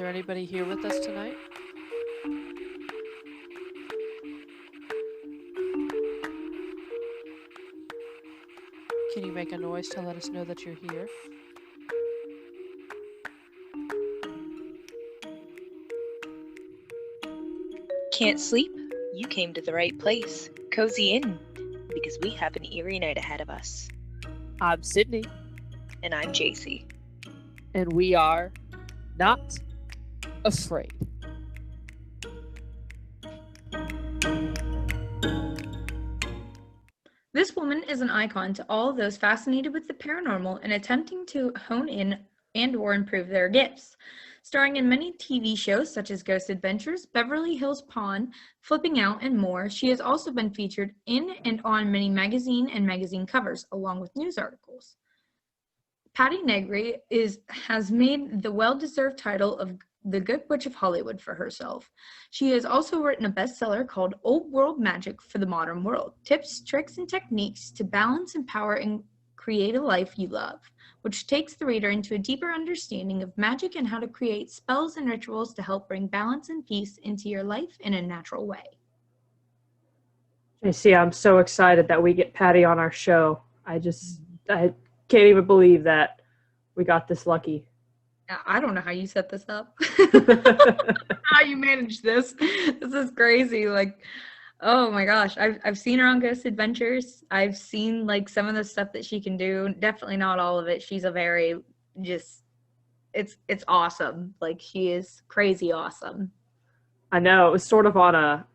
there anybody here with us tonight? Can you make a noise to let us know that you're here? Can't sleep? You came to the right place. Cozy in, because we have an eerie night ahead of us. I'm Sydney. And I'm JC. And we are not afraid. This woman is an icon to all of those fascinated with the paranormal and attempting to hone in and/or improve their gifts. Starring in many TV shows such as Ghost Adventures, Beverly Hills Pawn, Flipping Out, and more, she has also been featured in and on many magazine covers, along with news articles. Patti Negri has made the well-deserved title of the Good Witch of Hollywood for herself. She has also written a bestseller called Old World Magic for the Modern World, Tips, Tricks, and Techniques to Balance, Empower, and Create a Life You Love, which takes the reader into a deeper understanding of magic and how to create spells and rituals to help bring balance and peace into your life in a natural way. JC, I'm so excited that we get Patti on our show. I can't even believe that we got this lucky. I don't know how you set this up. How you manage this. This is crazy. Like, oh my gosh. I've seen her on Ghost Adventures. I've seen like some of the stuff that she can do. Definitely not all of it. She's a very it's awesome. Like, she is crazy awesome. I know. It was sort of out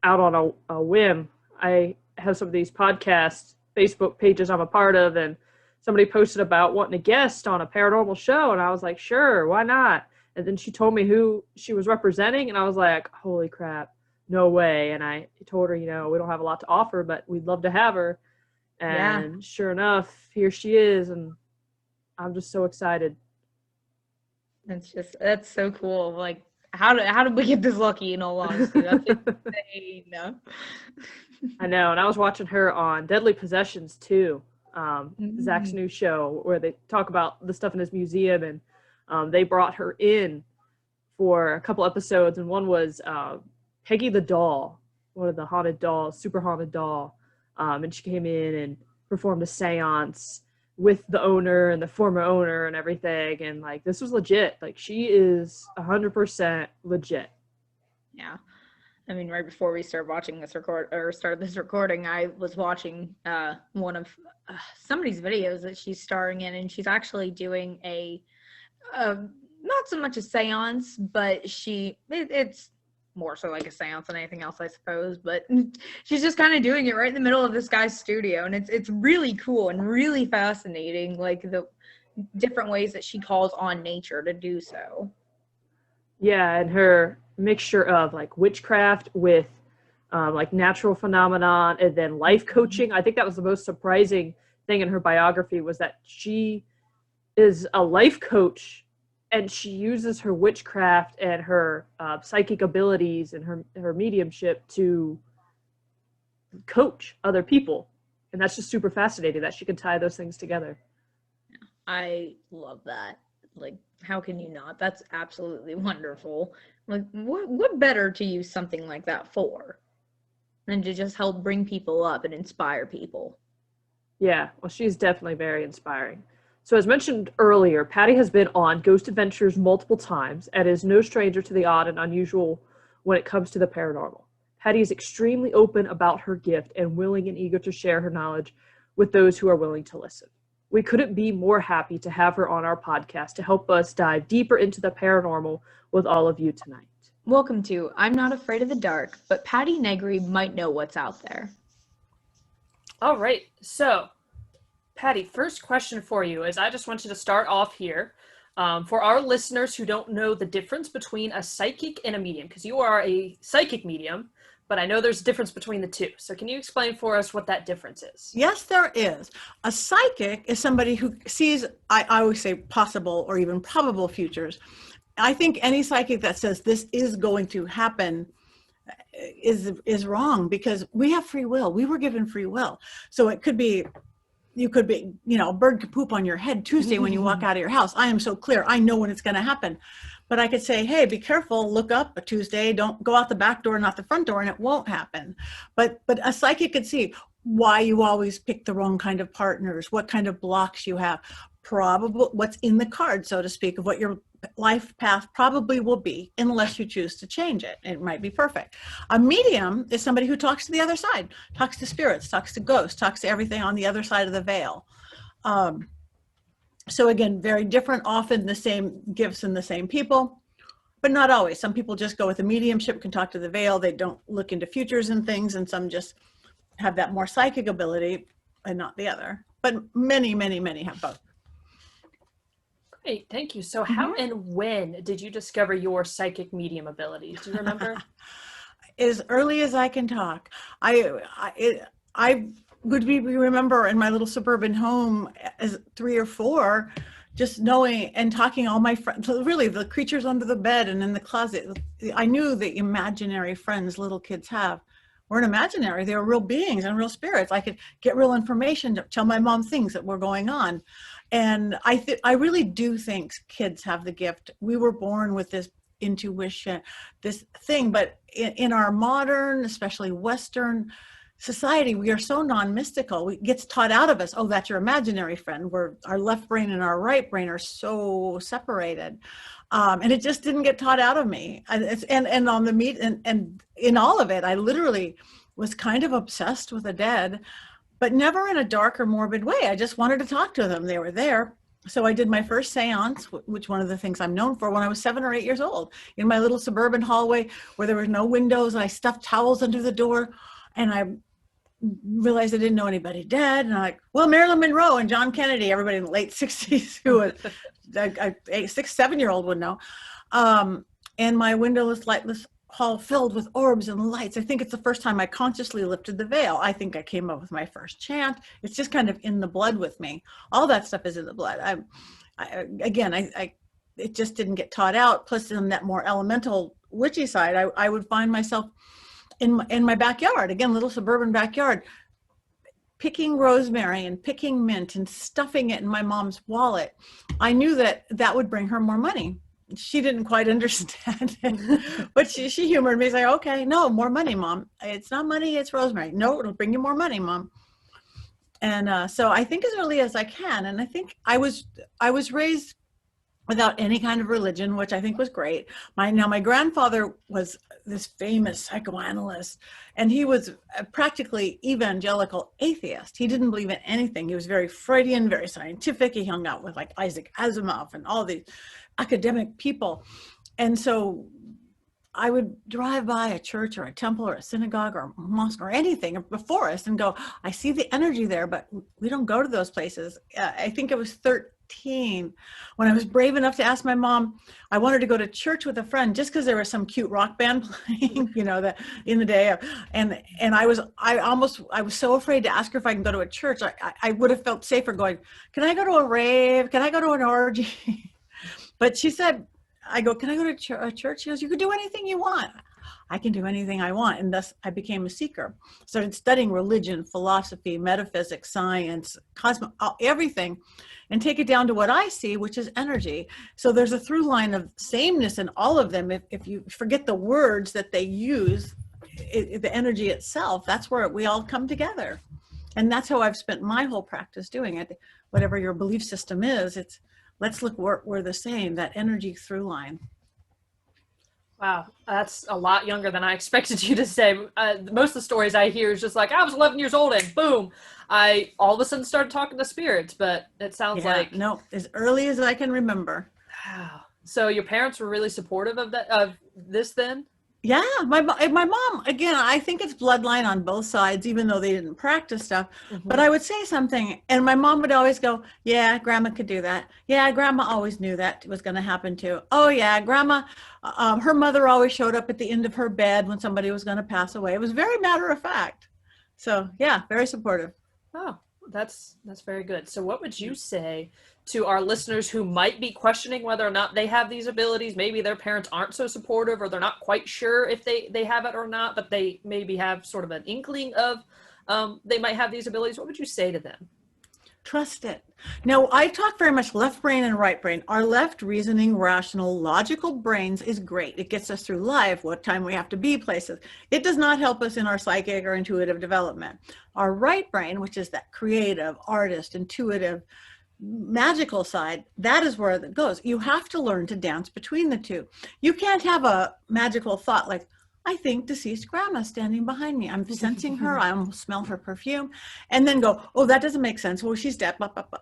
on a whim. I have some of these podcast Facebook pages I'm a part of, and somebody posted about wanting a guest on a paranormal show, and I was like, sure, why not? And then she told me who she was representing, and I was like, holy crap, no way. And I told her, we don't have a lot to offer, but we'd love to have her. And Sure enough, here she is, and I'm just so excited. That's so cool. Like, how did we get this lucky, in all honesty? That's insane. I know, and I was watching her on Deadly Possessions too. Zach's new show where they talk about the stuff in his museum, and they brought her in for a couple episodes, and one was Peggy the doll, one of the haunted dolls, super haunted doll, and she came in and performed a seance with the owner and the former owner and everything, and like, this was legit. Like, she is 100% legit. Yeah. I mean, right before we started watching this started this recording, I was watching one of somebody's videos that she's starring in, and she's actually doing a not so much a seance, but it's more so like a seance than anything else, I suppose. But she's just kind of doing it right in the middle of this guy's studio, and it's really cool and really fascinating, like the different ways that she calls on nature to do so. Yeah, and her mixture of like witchcraft with like natural phenomenon and then life coaching. I think that was the most surprising thing in her biography, was that she is a life coach, and she uses her witchcraft and her psychic abilities and her mediumship to coach other people. And that's just super fascinating that she can tie those things together. I love that. Like, how can you not? That's absolutely wonderful. Like, what better to use something like that for than to just help bring people up and inspire people? Yeah, well, she's definitely very inspiring. So as mentioned earlier, Patti has been on Ghost Adventures multiple times and is no stranger to the odd and unusual when it comes to the paranormal. Patti is extremely open about her gift and willing and eager to share her knowledge with those who are willing to listen. We couldn't be more happy to have her on our podcast to help us dive deeper into the paranormal with all of you tonight. Welcome to I'm Not Afraid of the Dark, but Patti Negri might know what's out there. All right, so Patti, first question for you is, I just want you to start off here. For our listeners who don't know the difference between a psychic and a medium, because you are a psychic medium, but I know there's a difference between the two. So can you explain for us what that difference is? Yes, there is. A psychic is somebody who sees, I always say, possible or even probable futures. I think any psychic that says this is going to happen is wrong, because we have free will. We were given free will. So it could be you could be, a bird could poop on your head Tuesday when you walk out of your house. I am so clear. I know when it's going to happen. But I could say, hey, be careful, look up a Tuesday, don't go out the back door, not the front door, and it won't happen. But a psychic could see why you always pick the wrong kind of partners, what kind of blocks you have, probably what's in the card, so to speak, of what your life path probably will be, unless you choose to change it. It might be perfect. A medium is somebody who talks to the other side, talks to spirits, talks to ghosts, talks to everything on the other side of the veil. So again, very different, often the same gifts and the same people, but not always. Some people just go with the mediumship, can talk to the veil. They don't look into futures and things. And some just have that more psychic ability and not the other. But many, many, many have both. Great, thank you. So how and when did you discover your psychic medium abilities? Do you remember? As early as I can talk. I would remember in my little suburban home as 3 or 4, just knowing and talking all my friends, really the creatures under the bed and in the closet. I knew the imaginary friends little kids have weren't imaginary. They were real beings and real spirits. I could get real information to tell my mom things that were going on. And I really do think kids have the gift. We were born with this intuition, this thing, but in our modern, especially Western society, we are so non-mystical. It gets taught out of us, oh, that's your imaginary friend, where our left brain and our right brain are so separated. And it just didn't get taught out of me. And on the meet and in all of it, I literally was kind of obsessed with the dead, but never in a dark or morbid way. I just wanted to talk to them. They were there. So I did my first seance, which one of the things I'm known for, when I was 7 or 8 years old, in my little suburban hallway where there were no windows, and I stuffed towels under the door, and I realized I didn't know anybody dead. And I'm like, well, Marilyn Monroe and John Kennedy, everybody in the late 60s who was a 6, 7-year-old would know. And my windowless, lightless hall filled with orbs and lights. I think it's the first time I consciously lifted the veil. I think I came up with my first chant. It's just kind of in the blood with me. All that stuff is in the blood. It just didn't get taught out. Plus, in that more elemental witchy side, I would find myself in my backyard, again, little suburban backyard, picking rosemary and picking mint and stuffing it in my mom's wallet. I knew that would bring her more money. She didn't quite understand it, but she humored me, saying, okay, no, more money, Mom. It's not money, it's rosemary. No, it'll bring you more money, Mom. And so I think as early as I can. And I think I was raised without any kind of religion, which I think was great. My grandfather was this famous psychoanalyst, and he was a practically evangelical atheist. He didn't believe in anything. He was very Freudian, very scientific. He hung out with like Isaac Asimov and all these academic people. And so I would drive by a church or a temple or a synagogue or a mosque or anything, or a forest, and go, I see the energy there, but we don't go to those places. I think it was 13 when I was brave enough to ask my mom. I wanted to go to church with a friend just because there was some cute rock band playing, that in the day. And I was so afraid to ask her if I can go to a church. I would have felt safer going, can I go to a rave? Can I go to an orgy? But she said, I go, can I go to a church? She goes, you can do anything you want. I can do anything I want. And thus I became a seeker. Started studying religion, philosophy, metaphysics, science, everything, and take it down to what I see, which is energy. So there's a through line of sameness in all of them. If you forget the words that they use, the energy itself, that's where we all come together. And that's how I've spent my whole practice doing it. Whatever your belief system is, let's look where we're the same, that energy through line. Wow, that's a lot younger than I expected you to say. Most of the stories I hear is just like, I was 11 years old and boom, I all of a sudden started talking to spirits, but it sounds like... No, as early as I can remember. Wow. So your parents were really supportive of this then? Yeah, my mom, again, I think it's bloodline on both sides, even though they didn't practice stuff. Mm-hmm. But I would say something, and my mom would always go, yeah, Grandma could do that. Yeah, Grandma always knew that was going to happen too. Oh, yeah, Grandma, her mother always showed up at the end of her bed when somebody was going to pass away. It was very matter of fact. So, yeah, very supportive. Oh, that's very good. So what would you say to our listeners who might be questioning whether or not they have these abilities? Maybe their parents aren't so supportive, or they're not quite sure if they have it or not, but they maybe have sort of an inkling of they might have these abilities. What would you say to them? Trust it. Now, I talk very much left brain and right brain. Our left reasoning, rational, logical brains is great. It gets us through life, what time we have to be places. It does not help us in our psychic or intuitive development. Our right brain, which is that creative, artist, intuitive, magical side, that is where it goes. You have to learn to dance between the two. You can't have a magical thought like, I think deceased grandma standing behind me. I'm sensing her. I almost smell her perfume. And then go, oh, that doesn't make sense. Well, she's dead. Blah, blah, blah.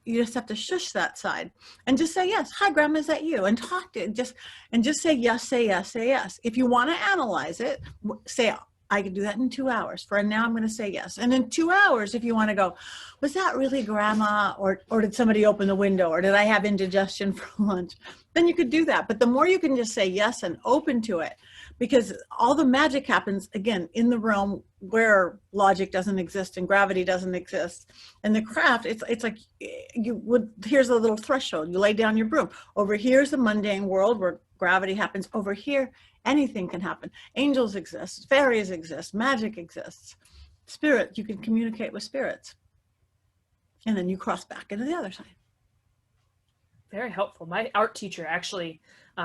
You just have to shush that side and just say, yes. Hi, grandma, is that you? And talk to it. Just say yes, say yes, say yes. If you want to analyze it, say, I can do that in 2 hours. For now, I'm going to say yes. And in 2 hours, if you want to go, was that really grandma? Or did somebody open the window? Or did I have indigestion for lunch? Then you could do that. But the more you can just say yes and open to it, because all the magic happens, again, in the realm where logic doesn't exist and gravity doesn't exist. And the craft, it's like here's a little threshold. You lay down your broom. Over here's the mundane world where gravity happens. Over here, anything can happen. Angels exist, fairies exist, magic exists. Spirit, you can communicate with spirits. And then you cross back into the other side. Very helpful. My art teacher actually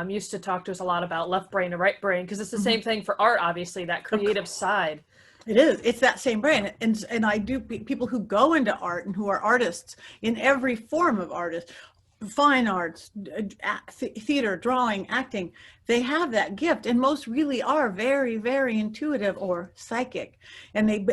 used to talk to us a lot about left brain and right brain, because it's the same thing for art, obviously, that creative side. It is. It's that same brain. And I do, people who go into art and who are artists in every form of artist, fine arts, theater, drawing, acting, they have that gift. And most really are very, very intuitive or psychic. And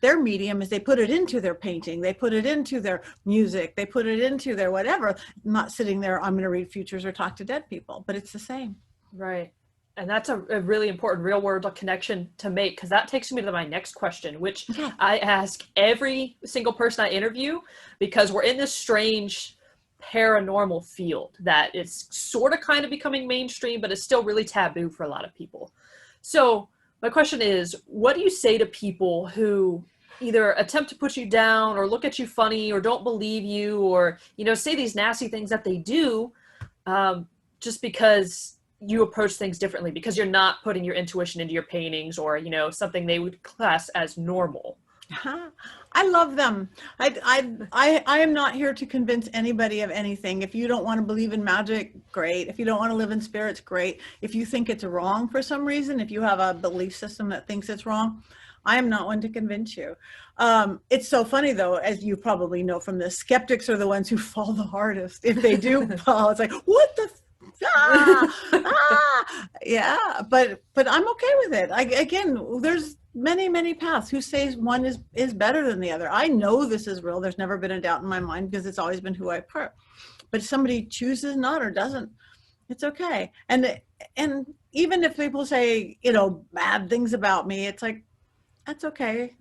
their medium is they put it into their painting. They put it into their music. They put it into their whatever. Not sitting there, I'm going to read futures or talk to dead people, but it's the same. Right. And that's a really important real world connection to make, because that takes me to my next question, which I ask every single person I interview, because we're in this strange paranormal field that is sort of kind of becoming mainstream, but it's still really taboo for a lot of people. So my question is, what do you say to people who either attempt to put you down or look at you funny or don't believe you, or, say these nasty things that they do, just because you approach things differently, because you're not putting your intuition into your paintings, or, something they would class as normal? I love them. I am not here to convince anybody of anything. If you don't want to believe in magic, great. If you don't want to live in spirits, great. If you think it's wrong for some reason, if you have a belief system that thinks it's wrong, I am not one to convince you. It's so funny, though, as you probably know from this, skeptics are the ones who fall the hardest. If they do fall, it's like, what the yeah, but I'm okay with it. Again, there's many paths. Who says one is better than the other? I know this is real. There's never been a doubt in my mind, because it's always been who I per. But if somebody chooses not or doesn't, it's okay. And even if people say, bad things about me, it's like, that's okay.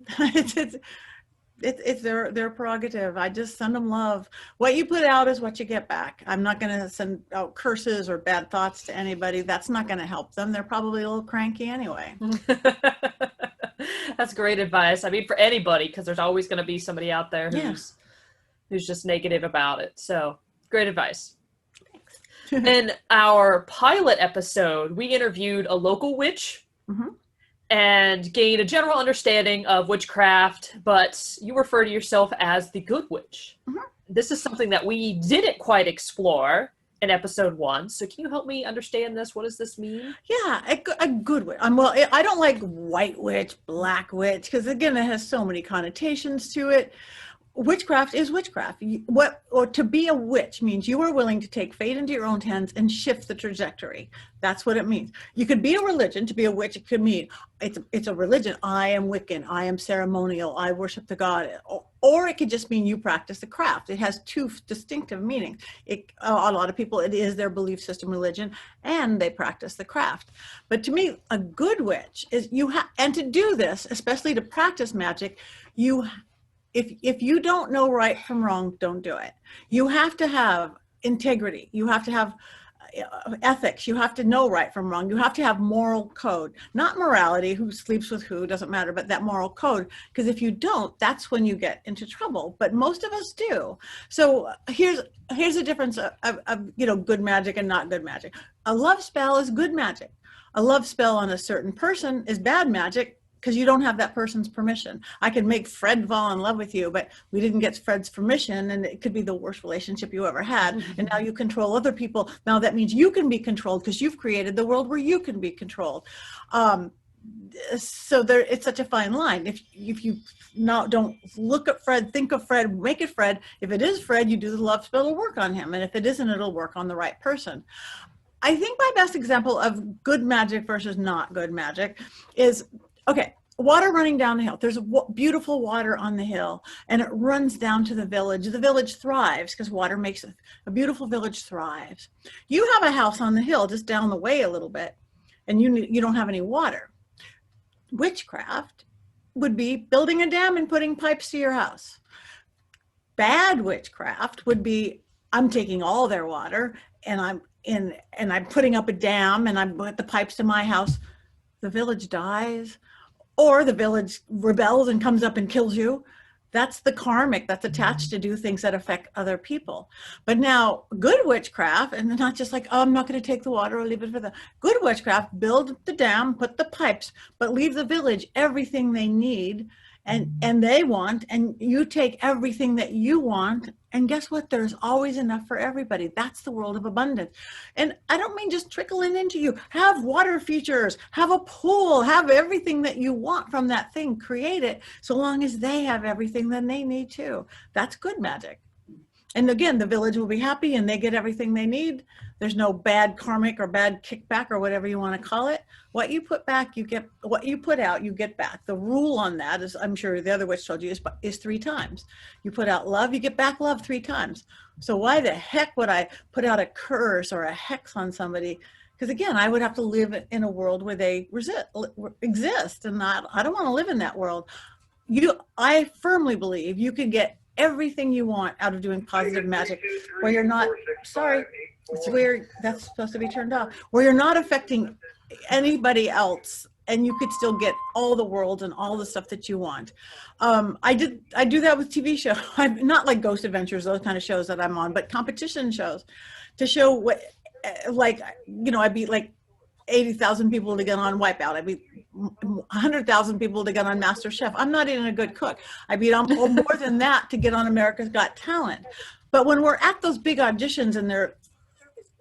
It's their prerogative. I just send them love. What you put out is what you get back. I'm not going to send out curses or bad thoughts to anybody. That's not going to help them. They're probably a little cranky anyway. That's great advice. I mean, for anybody, because there's always going to be somebody out there who's just negative about it. So great advice. Thanks. In our pilot episode, we interviewed a local witch. Mm-hmm. And gain a general understanding of witchcraft, but you refer to yourself as the good witch. Mm-hmm. This is something that we didn't quite explore in episode 1. So can you help me understand this? What does this mean? Yeah, a good witch. Well, I don't like white witch, black witch, because again, it has so many connotations to it. Witchcraft is witchcraft. To be a witch means you are willing to take fate into your own hands and shift the trajectory. That's what it means. You could be a religion. To be a witch, it could mean it's a religion. I am Wiccan. I am ceremonial. I worship the god. Or it could just mean you practice the craft. It has two distinctive meanings. A lot of people, it is their belief system religion, and they practice the craft. But to me, a good witch is and to do this, especially to practice magic, if you don't know right from wrong, don't do it. You have to have integrity. You have to have ethics. You have to know right from wrong. You have to have moral code, not morality, who sleeps with who, doesn't matter, but that moral code. Because if you don't, that's when you get into trouble. But most of us do. So here's a difference of good magic and not good magic. A love spell is good magic. A love spell on a certain person is bad magic. because you don't have that person's permission. I could make Fred fall in love with you, but we didn't get Fred's permission, and it could be the worst relationship you ever had. And now you control other people. Now that means you can be controlled because you've created the world where you can be controlled. So there, it's such a fine line. If you don't look at Fred, think of Fred, make it Fred. If it is Fred, you do the love spell to work on him. And if it isn't, it'll work on the right person. I think my best example of good magic versus not good magic is, okay, water running down the hill. There's beautiful water on the hill, and it runs down to the village. The village thrives because water makes a beautiful village thrives. You have a house on the hill just down the way a little bit, and you don't have any water. Witchcraft would be building a dam and putting pipes to your house. Bad witchcraft would be, I'm taking all their water and I'm putting up a dam and I'm put the pipes to my house. The village dies, or the village rebels and comes up and kills you. That's the karmic that's attached to do things that affect other people. But now good witchcraft, and not just like, oh, I'm not going to take the water or leave it for the good witchcraft, build the dam, put the pipes, but leave the village everything they need and they want, and you take everything that you want. And guess what? There's always enough for everybody. That's the world of abundance. And I don't mean just trickling into you. Have water features, have a pool, have everything that you want from that thing, create it, so long as they have everything then they need too. That's good magic. And again, the village will be happy and they get everything they need. There's no bad karmic or bad kickback or whatever you want to call it. What you put back, you get. What you put out, you get back. The rule on that is, I'm sure the other witch told you, is 3 times. You put out love, you get back love 3 times. So why the heck would I put out a curse or a hex on somebody? Because again, I would have to live in a world where they exist, and I don't want to live in that world. I firmly believe you can get everything you want out of doing positive magic, where you're not, sorry, it's weird, that's supposed to be turned off, where you're not affecting anybody else, and you could still get all the world and all the stuff that you want. I do that with TV shows. I'm not like Ghost Adventures, those kind of shows that I'm on, but competition shows to show what, like, you know, I beat like 80,000 people to get on Wipeout. I beat 100,000 people to get on Master Chef. I'm not even a good cook. I beat more than that to get on America's Got Talent. But when we're at those big auditions and there are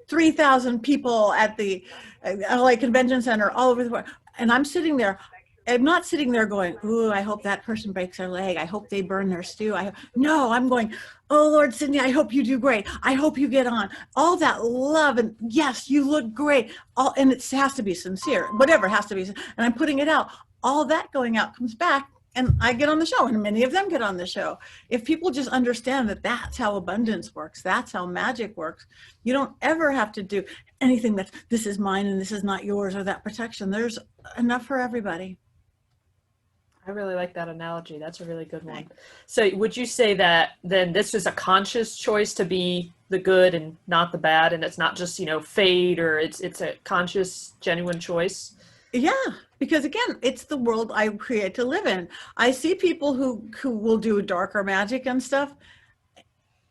3,000 people at the LA Convention Center all over the world, and I'm sitting there, I'm not sitting there going, ooh, I hope that person breaks their leg. I hope they burn their stew. No, I'm going, oh, Lord Sydney, I hope you do great. I hope you get on. All that love, and yes, you look great. And it has to be sincere, whatever has to be. And I'm putting it out. All that going out comes back, and I get on the show, and many of them get on the show. If people just understand that that's how abundance works, that's how magic works, you don't ever have to do anything that this is mine and this is not yours, or that protection. There's enough for everybody. I really like that analogy. That's a really good one. So would you say that then this is a conscious choice to be the good and not the bad, and it's not just, you know, fate, or it's a conscious, genuine choice? Yeah, because again, it's the world I create to live in. I see people who will do darker magic and stuff,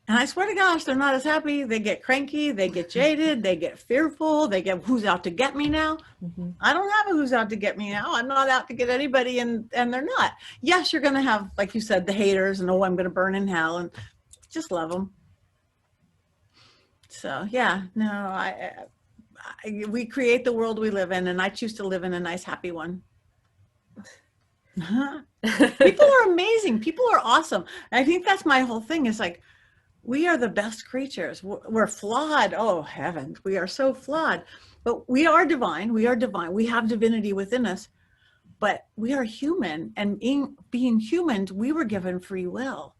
and I swear to gosh, they're not as happy. They get cranky, they get jaded, they get fearful, they get, who's out to get me now? Mm-hmm. I don't have a who's out to get me now. I'm not out to get anybody, and they're not. Yes, you're going to have, like you said, the haters, and oh, I'm going to burn in hell, and just love them. So yeah, no, we create the world we live in, and I choose to live in a nice, happy one. People are amazing. People are awesome. And I think that's my whole thing, is like, we are the best creatures. We're flawed. Oh, heavens. We are so flawed. But we are divine. We are divine. We have divinity within us. But we are human. And being humans, we were given free will.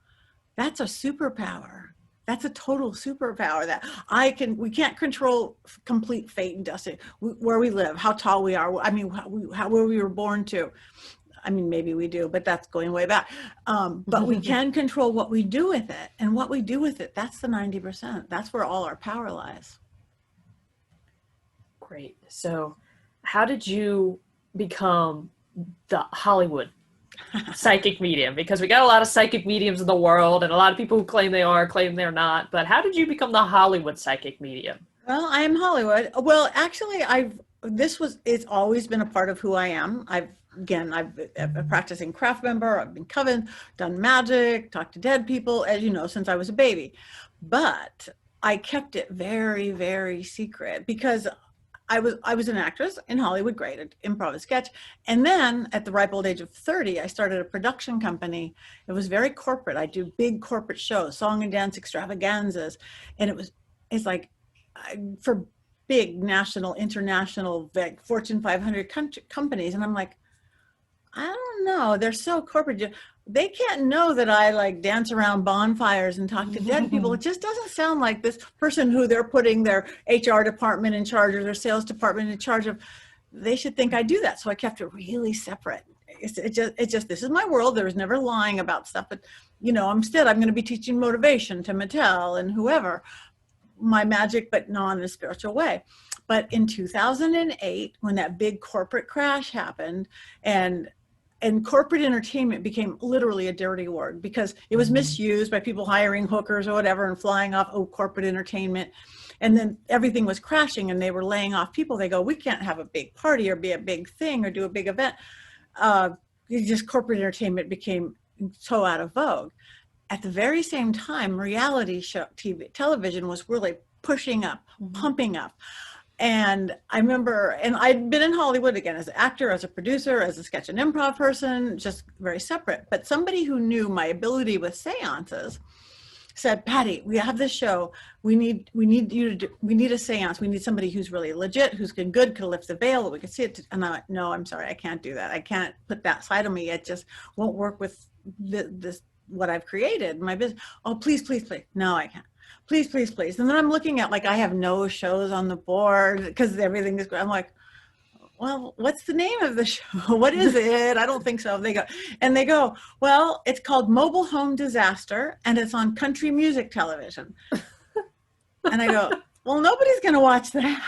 That's a superpower. That's a total superpower that we can't control complete fate and destiny, where we live, how tall we are. I mean, where we were born to. I mean, maybe we do, but that's going way back. But we can control what we do with it. And what we do with it, that's the 90%. That's where all our power lies. Great. So how did you become the Hollywood psychic medium? Because we got a lot of psychic mediums in the world, and a lot of people who claim they are, claim they're not. But how did you become the Hollywood psychic medium? Well, I am Hollywood. Well, actually, it's always been a part of who I am. again, I've been practicing craft member, I've been coven, done magic, talked to dead people, as you know, since I was a baby. But I kept it very, very secret because I was an actress in Hollywood, great at improv and sketch. And then at the ripe old age of 30, I started a production company. It was very corporate. I do big corporate shows, song and dance extravaganzas. And it's like for big national, international, like Fortune 500 companies. And I'm like, I don't know. They're so corporate. They can't know that I like dance around bonfires and talk to dead people. It just doesn't sound like this person who they're putting their HR department in charge or their sales department in charge of. They should think I do that. So I kept it really separate. It's just, this is my world. There was never lying about stuff, but you know, instead I'm going to be teaching motivation to Mattel and whoever, my magic, but not in a spiritual way. But in 2008, when that big corporate crash happened, and corporate entertainment became literally a dirty word because it was misused by people hiring hookers or whatever and flying off, oh, corporate entertainment. And then everything was crashing and they were laying off people. They go, we can't have a big party or be a big thing or do a big event. Just corporate entertainment became so out of vogue. At the very same time, reality show television was really pushing up, pumping up. And I remember, and I'd been in Hollywood again as an actor, as a producer, as a sketch and improv person, just very separate. But somebody who knew my ability with seances said, Patti, we have this show. We need a seance. We need somebody who's really legit, who's good, could lift the veil, that we could see it. And I'm like, no, I'm sorry, I can't do that. I can't put that side of me. It just won't work with this, what I've created, my business. Oh, please, please, please. No, I can't. Please, please, please. And then I'm looking at, like, I have no shows on the board because everything is, I'm like, well, what's the name of the show? What is it? I don't think so. They go, well, it's called Mobile Home Disaster and it's on country music television. And I go, well, nobody's going to watch that.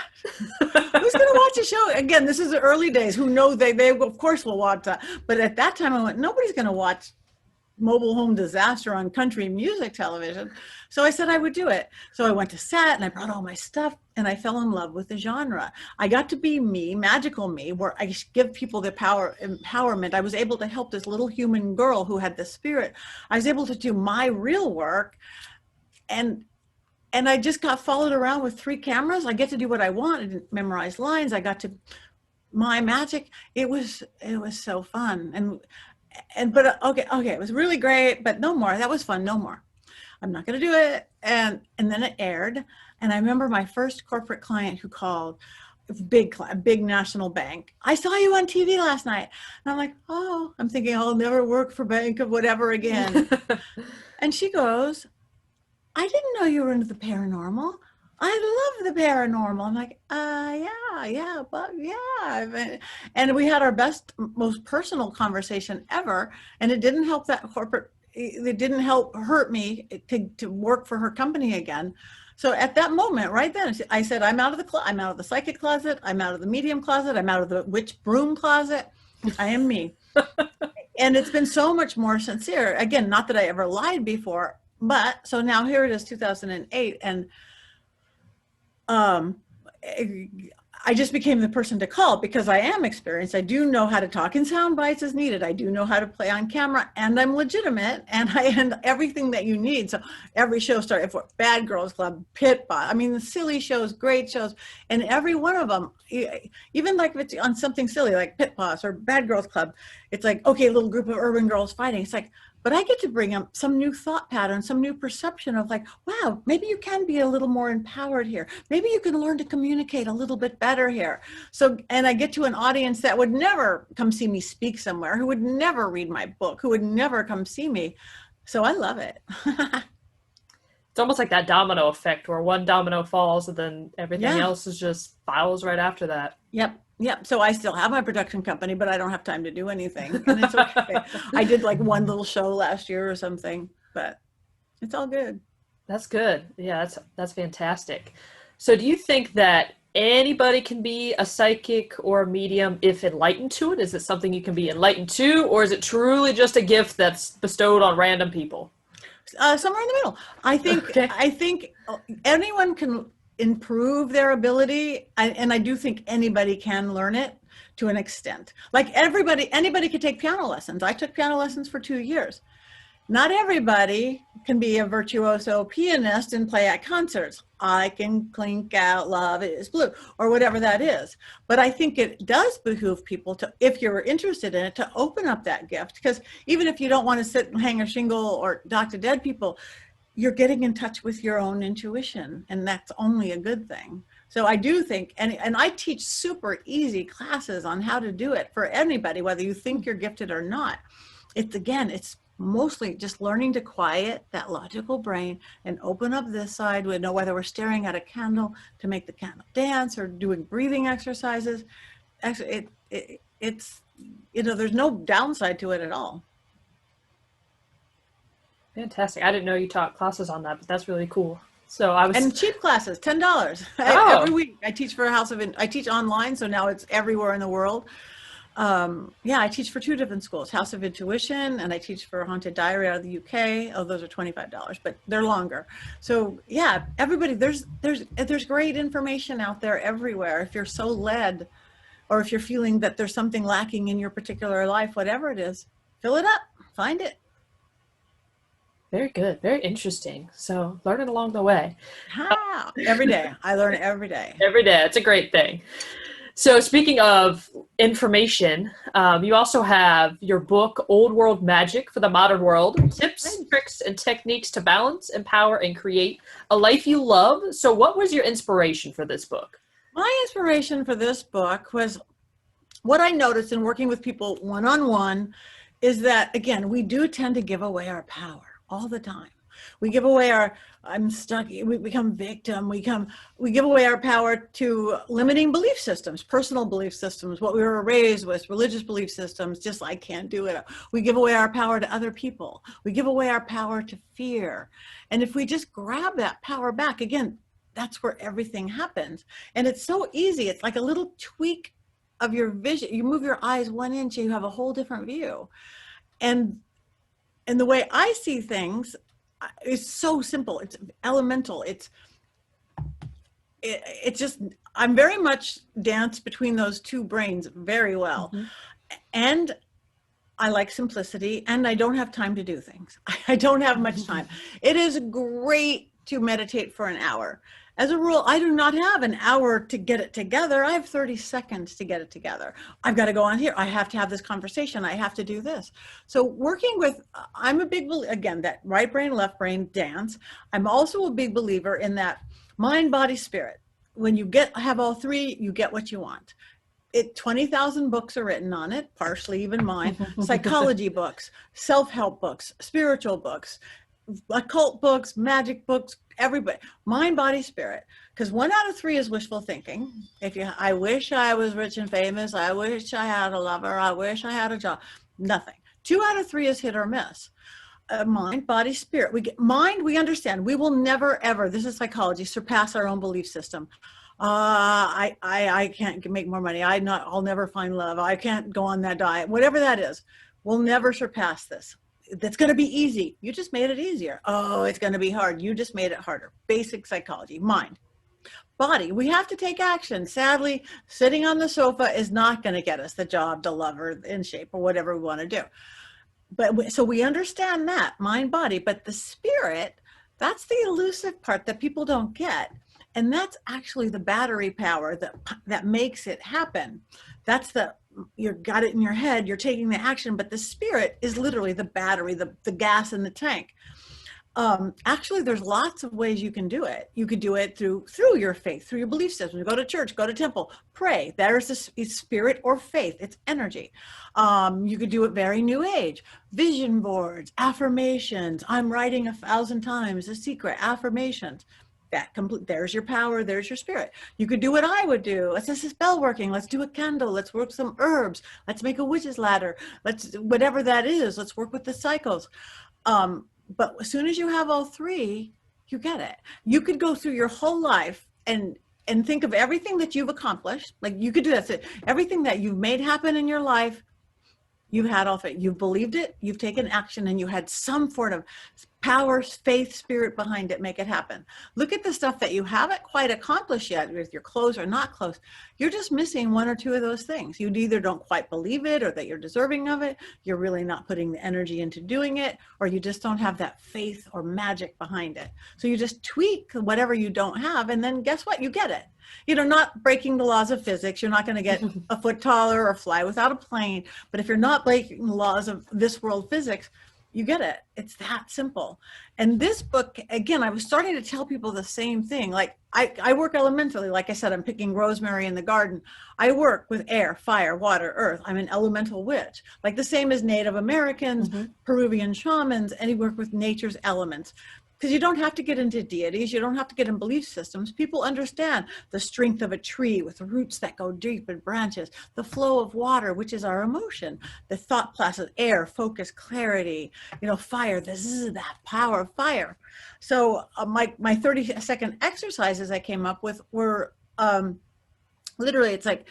Who's going to watch a show? Again, this is the early days. Who knows? They of course will watch that. But at that time I went, nobody's going to watch Mobile Home Disaster on country music television. So I said I would do it. So I went to set and I brought all my stuff and I fell in love with the genre. I got to be me, magical me, where I give people the power, empowerment. I was able to help this little human girl who had the spirit. I was able to do my real work. And I just got followed around with 3 cameras. I get to do what I want. I didn't memorize lines. I got to my magic. It was so fun. But okay, it was really great, but no more. That was fun, no more. I'm not going to do it. And then it aired. And I remember my first corporate client who called, big national bank. I saw you on TV last night. And I'm like, oh, I'm thinking I'll never work for Bank of whatever again. And she goes, I didn't know you were into the paranormal. I love the paranormal. I'm like, yeah. And we had our best, most personal conversation ever. And it didn't help that corporate, it didn't help hurt me to work for her company again. So at that moment, right then, I said, I'm out of the psychic closet. I'm out of the medium closet. I'm out of the witch broom closet. I am me. And it's been so much more sincere. Again, not that I ever lied before, but so now here it is, 2008. And I just became the person to call because I am experienced. I do know how to talk in sound bites as needed. I do know how to play on camera, and I'm legitimate, and everything that you need. So every show started for Bad Girls Club, Pit Bot. I mean, the silly shows, great shows, and every one of them, even like if it's on something silly like Pit Boss or Bad Girls Club, it's like, okay, a little group of urban girls fighting. It's like, but I get to bring up some new thought pattern, some new perception of like, wow, maybe you can be a little more empowered here. Maybe you can learn to communicate a little bit better here. So, and I get to an audience that would never come see me speak somewhere, who would never read my book, who would never come see me. So I love it. It's almost like that domino effect where one domino falls and then everything else is just follows right after that. Yep. So I still have my production company, but I don't have time to do anything. And it's okay. I did like one little show last year or something, but it's all good. That's good. Yeah, that's fantastic. So do you think that anybody can be a psychic or a medium if enlightened to it? Is it something you can be enlightened to, or is it truly just a gift that's bestowed on random people? Somewhere in the middle. I think anyone can improve their ability, and I do think anybody can learn it to an extent. Like anybody could take piano lessons. I took piano lessons for 2 years. Not everybody can be a virtuoso pianist and play at concerts. I can clink out Love Is Blue or whatever that is. But I think it does behoove people to, if you're interested in it, to open up that gift. Because even if you don't want to sit and hang a shingle or talk to dead people, you're getting in touch with your own intuition, and that's only a good thing. So I do think, and I teach super easy classes on how to do it for anybody, whether you think you're gifted or not. It's mostly just learning to quiet that logical brain and open up this side. We know whether we're staring at a candle to make the candle dance or doing breathing exercises. Actually, it's, there's no downside to it at all. Fantastic. I didn't know you taught classes on that, but that's really cool. And cheap classes, $10 every week. I teach for I teach online, so now it's everywhere in the world. I teach for 2 different schools, House of Intuition, and I teach for Haunted Diary out of the UK. Oh, those are $25, but they're longer. So yeah, everybody, there's great information out there everywhere. If you're so led, or if you're feeling that there's something lacking in your particular life, whatever it is, fill it up, find it. Very good. Very interesting. So learning along the way. Every day. I learn every day. Every day. It's a great thing. So speaking of information, you also have your book, Old World Magic for the Modern World, Tips, Tricks, and Techniques to Balance, Empower, and Create a Life You Love. So what was your inspiration for this book? My inspiration for this book was what I noticed in working with people one-on-one is that, again, we do tend to give away our power all the time. We give away I'm stuck, we become victim, we give away our power to limiting belief systems, personal belief systems, what we were raised with, religious belief systems, just I can't do it. We give away our power to other people. We give away our power to fear. And if we just grab that power back, again, that's where everything happens. And it's so easy. It's like a little tweak of your vision. You move your eyes 1 inch and you have a whole different view. And the way I see things is so simple. It's elemental. It's just, I'm very much dance between those 2 brains very well. Mm-hmm. And I like simplicity, and I don't have time to do things. I don't have much time. It is great to meditate for an hour. As a rule, I do not have an hour to get it together. I have 30 seconds to get it together. I've got to go on here. I have to have this conversation. I have to do this. So working with, I'm a big believer, again, that right brain, left brain dance. I'm also a big believer in that mind, body, spirit. When you have all 3, you get what you want. 20,000 books are written on it, partially even mine, psychology books, self-help books, spiritual books, occult books, magic books, everybody, mind, body, spirit. Because 1 out of 3 is wishful thinking. I wish I was rich and famous. I wish I had a lover. I wish I had a job. Nothing. 2 out of 3 is hit or miss. Mind, body, spirit. We understand. We will never, ever, this is psychology, surpass our own belief system. I can't make more money. I'll never find love. I can't go on that diet. Whatever that is, we'll never surpass this. That's going to be easy. You just made it easier. Oh, it's going to be hard. You just made it harder. Basic psychology. Mind. Body. We have to take action. Sadly, sitting on the sofa is not going to get us the job, the lover, in shape, or whatever we want to do. So we understand that, mind, body. But the spirit, that's the elusive part that people don't get. And that's actually the battery power that makes it happen. That's you've got it in your head, you're taking the action, but the spirit is literally the battery, the gas in the tank. Actually, there's lots of ways you can do it. You could do it through your faith, through your belief system. Go to church, go to temple, pray. There's this spirit or faith. It's energy. You could do it very new age. Vision boards, affirmations. I'm writing 1,000 times, The Secret, affirmations. There's your power, there's your spirit. You could do what I would do. Let's just spell working. Let's do a candle. Let's work some herbs. Let's make a witch's ladder. Whatever that is, let's work with the cycles. But as soon as you have all 3, you get it. You could go through your whole life and think of everything that you've accomplished. Like you could do that. Everything that you've made happen in your life, you've had all 3. You've believed it, you've taken action, and you had some sort of power, faith, spirit behind it, make it happen. Look at the stuff that you haven't quite accomplished yet with your close or not close. You're just missing one or two of those things. You either don't quite believe it, or that you're deserving of it. You're really not putting the energy into doing it, or you just don't have that faith or magic behind it. So you just tweak whatever you don't have, and then guess what? You get it. You know, not breaking the laws of physics. You're not going to get a foot taller or fly without a plane. But if you're not breaking the laws of this world physics, you get it. It's that simple. And this book, again, I was starting to tell people the same thing. Like I work elementally. Like I said, I'm picking rosemary in the garden. I work with air, fire, water, earth. I'm an elemental witch. Like the same as Native Americans, Peruvian shamans, and you work with nature's elements. Because you don't have to get into deities. You don't have to get in belief systems. People understand the strength of a tree with roots that go deep and branches, the flow of water, which is our emotion, the thought process, air, focus, clarity, you know, fire, the zzz, that power of fire. So my 30-second exercises I came up with were literally, it's like,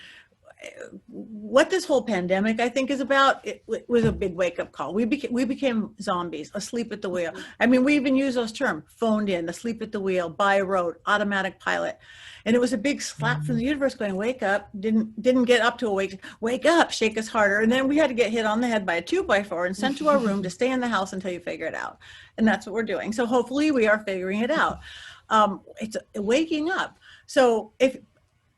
what this whole pandemic, I think, is about, it was a big wake-up call. We became zombies, asleep at the wheel. I mean, we even use those terms, phoned in, asleep at the wheel, by road, automatic pilot. And it was a big slap from the universe going, wake up, didn't get up to a wake up, shake us harder. And then we had to get hit on the head by a 2x4 and sent to our room to stay in the house until you figure it out. And that's what we're doing. So hopefully we are figuring it out. It's waking up. So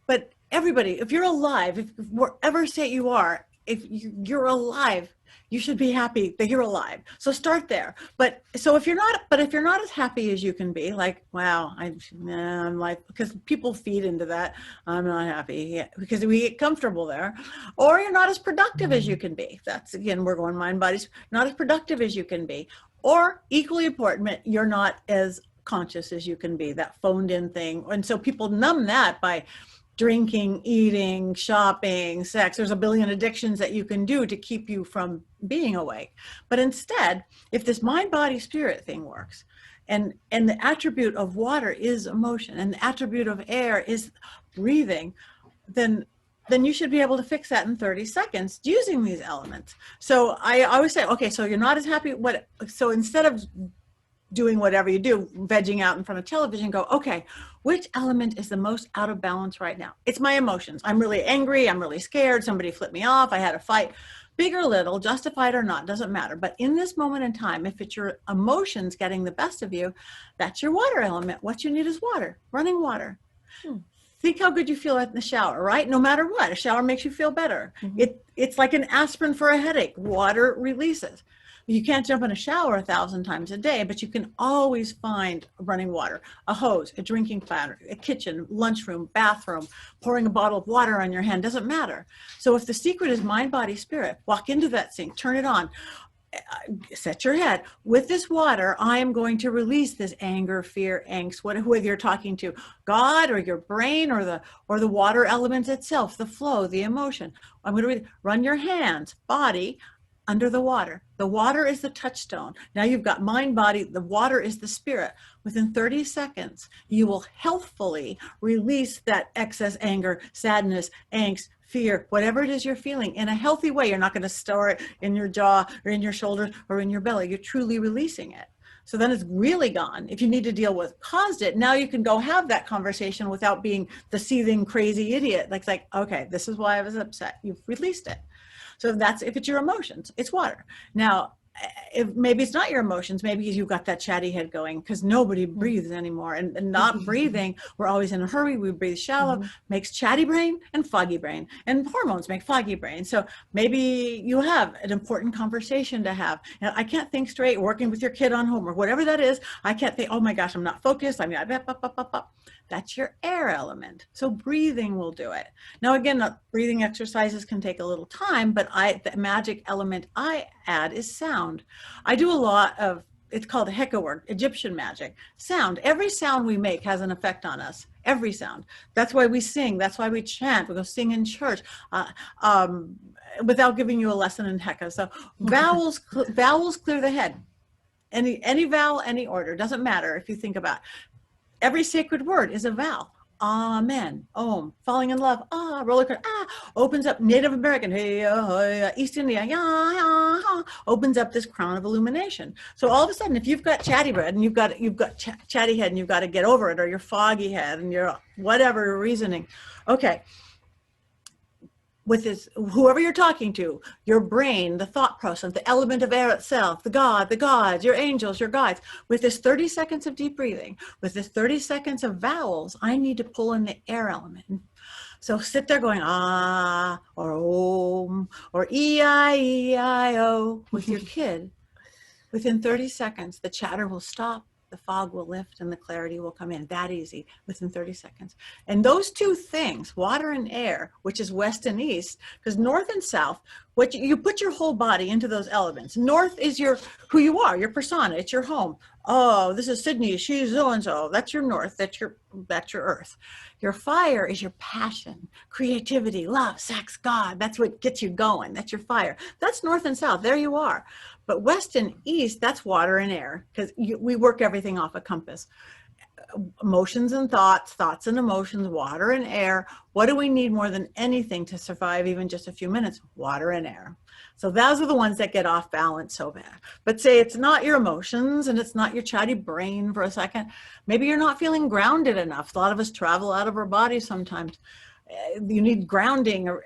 but everybody, if you're alive, if wherever state you are, if you're alive, you should be happy that you're alive. So start there. But if you're not as happy as you can be, like, wow, I'm like, because people feed into that, I'm not happy, because we get comfortable there. Or you're not as productive as you can be. That's, again, we're going mind, bodies, not as productive as you can be. Or equally important, you're not as conscious as you can be, that phoned in thing. And so people numb that by drinking, eating, shopping, sex. There's a billion addictions that you can do to keep you from being awake. But instead, if this mind, body, spirit thing works, and the attribute of water is emotion, and the attribute of air is breathing, then you should be able to fix that in 30 seconds using these elements. So I always say, okay, so you're not as happy. So instead of doing whatever you do, vegging out in front of television, go, okay, which element is the most out of balance right now? It's my emotions. I'm really angry. I'm really scared. Somebody flipped me off. I had a fight. Big or little, justified or not, doesn't matter. But in this moment in time, if it's your emotions getting the best of you, that's your water element. What you need is water, running water. Think how good you feel in the shower, right? No matter what, a shower makes you feel better. It's like an aspirin for a headache. Water releases. You can't jump in a shower 1,000 times a day, but you can always find running water, a hose, a drinking platter, a kitchen, lunchroom, bathroom, pouring a bottle of water on your hand, doesn't matter. So if the secret is mind, body, spirit, walk into that sink, turn it on, set your head. With this water, I am going to release this anger, fear, angst, whether you're talking to God or your brain or the water element itself, the flow, the emotion. I'm going to run your hands, body, under the water. The water is the touchstone. Now you've got mind, body, the water is the spirit. Within 30 seconds, you will healthfully release that excess anger, sadness, angst, fear, whatever it is you're feeling in a healthy way. You're not going to store it in your jaw or in your shoulders or in your belly. You're truly releasing it. So then it's really gone. If you need to deal with caused it, now you can go have that conversation without being the seething, crazy idiot. Like, okay, this is why I was upset. You've released it. So that's if it's your emotions, it's water. Now, if maybe it's not your emotions, maybe you've got that chatty head going because nobody breathes anymore. And not breathing, we're always in a hurry. We breathe shallow, makes chatty brain and foggy brain. And hormones make foggy brain. So maybe you have an important conversation to have. And I can't think straight, working with your kid on homework, whatever that is. I can't think, oh my gosh, I'm not focused. That's your air element. So breathing will do it. Now, again, the breathing exercises can take a little time, but the magic element I add is sound. I do a lot of, it's called a Heka work, Egyptian magic. Sound. Every sound we make has an effect on us. Every sound. That's why we sing. That's why we chant. We go sing in church. Without giving you a lesson in Heka. So vowels clear the head. Any vowel, any order. Doesn't matter if you think about it. Every sacred word is a vowel. Amen. Om. Falling in love. Ah. Roller coaster. Ah. Opens up Native American. Hey, East India. Yeah, yeah. Opens up this crown of illumination. So all of a sudden, if you've got chatty bread and you've got chatty head and you've got to get over it, or your foggy head and your whatever reasoning, okay. With this, whoever you're talking to, your brain, the thought process, the element of air itself, the God, the gods, your angels, your guides, with this 30 seconds of deep breathing, with this 30 seconds of vowels, I need to pull in the air element. So sit there going, ah, or om, or E-I-E-I-O with your kid. Within 30 seconds, the chatter will stop, the fog will lift, and the clarity will come in. That easy, within 30 seconds. And those two things, water and air, which is west and east, because north and south, what you put your whole body into those elements. North is who you are, your persona, it's your home. Oh, this is Sydney, she's so-and-so. That's your north, that's your earth. Your fire is your passion, creativity, love, sex, God. That's what gets you going. That's your fire. That's north and south. There you are. But west and east, that's water and air, because we work everything off a compass. Emotions and thoughts, thoughts and emotions, water and air. What do we need more than anything to survive even just a few minutes? Water and air. So those are the ones that get off balance so bad. But say it's not your emotions and it's not your chatty brain for a second. Maybe you're not feeling grounded enough. A lot of us travel out of our bodies sometimes. You need grounding, or